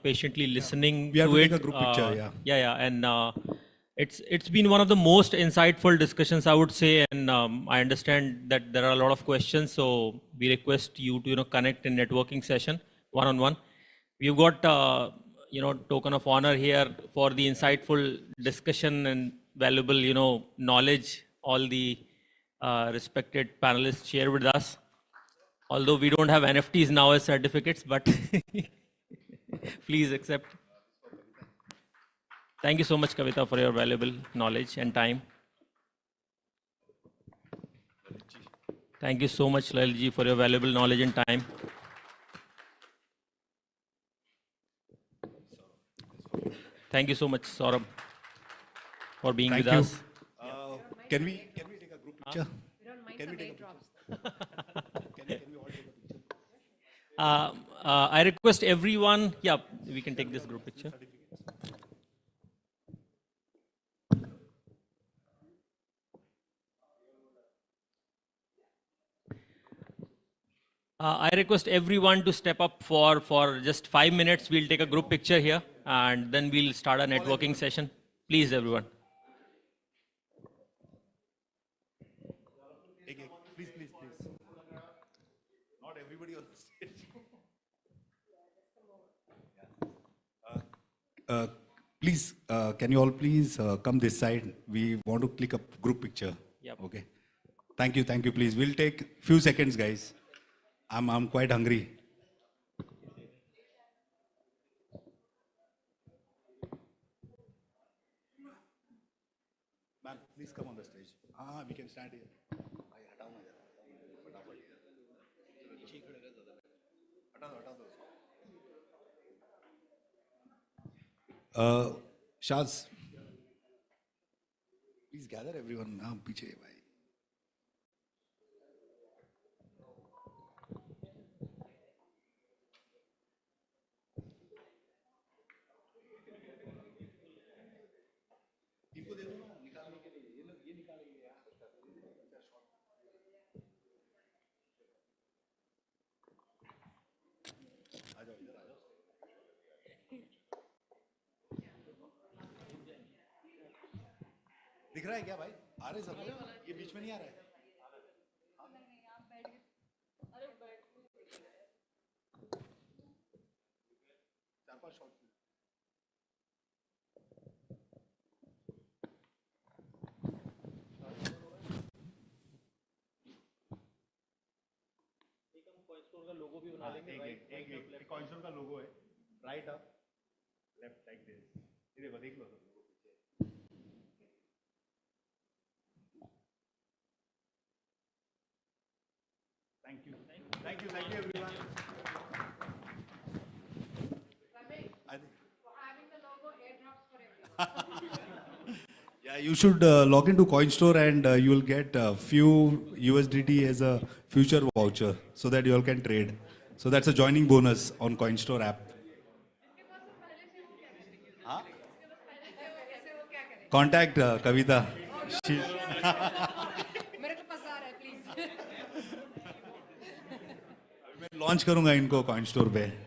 patiently listening. We have to to it. take a group picture. Yeah, and it's been one of the most insightful discussions, I would say, and I understand that there are a lot of questions. So we request you to connect in networking session one-on-one. We've got token of honor here for the insightful discussion and valuable knowledge all the respected panelists share with us. Although we don't have NFTs now as certificates, but please accept. Thank you so much, Kavita, for your valuable knowledge and time. Thank you so much, Lalji, for your valuable knowledge and time. Thank you so much, Saurabh, for being with us. Can we take a group picture? Can we take a picture? I request everyone, yeah, we can take this group picture. I request everyone to step up for just 5 minutes. We'll take a group picture here and then we'll start a networking session. Please, everyone. Please. Not everybody on the stage. Please, can you all please come this side? We want to click a group picture. Yep. Okay. Thank you. Please, we'll take few seconds, guys. I'm quite hungry. Ma'am, please come on the stage. We can stand here. Shaz, please gather everyone. Piche, bhai. दिख रहा है क्या भाई? आ रहे सब? ये बीच में नहीं आ रहा है? चार पांच शॉट Coinstore का लोगो भी बना देंगे. एक Coinstore का लोगो है. Right up, left like this. ये देखो, देख लो सब लोगो पीछे. Thank you everyone. For having the logo airdrops for everyone. Yeah, you should log into Coinstore and you will get a few USDT as a future voucher so that you all can trade. So that's a joining bonus on Coinstore app. Contact Kavita. She, मैं launch करूंगा इनको Coinstore पे.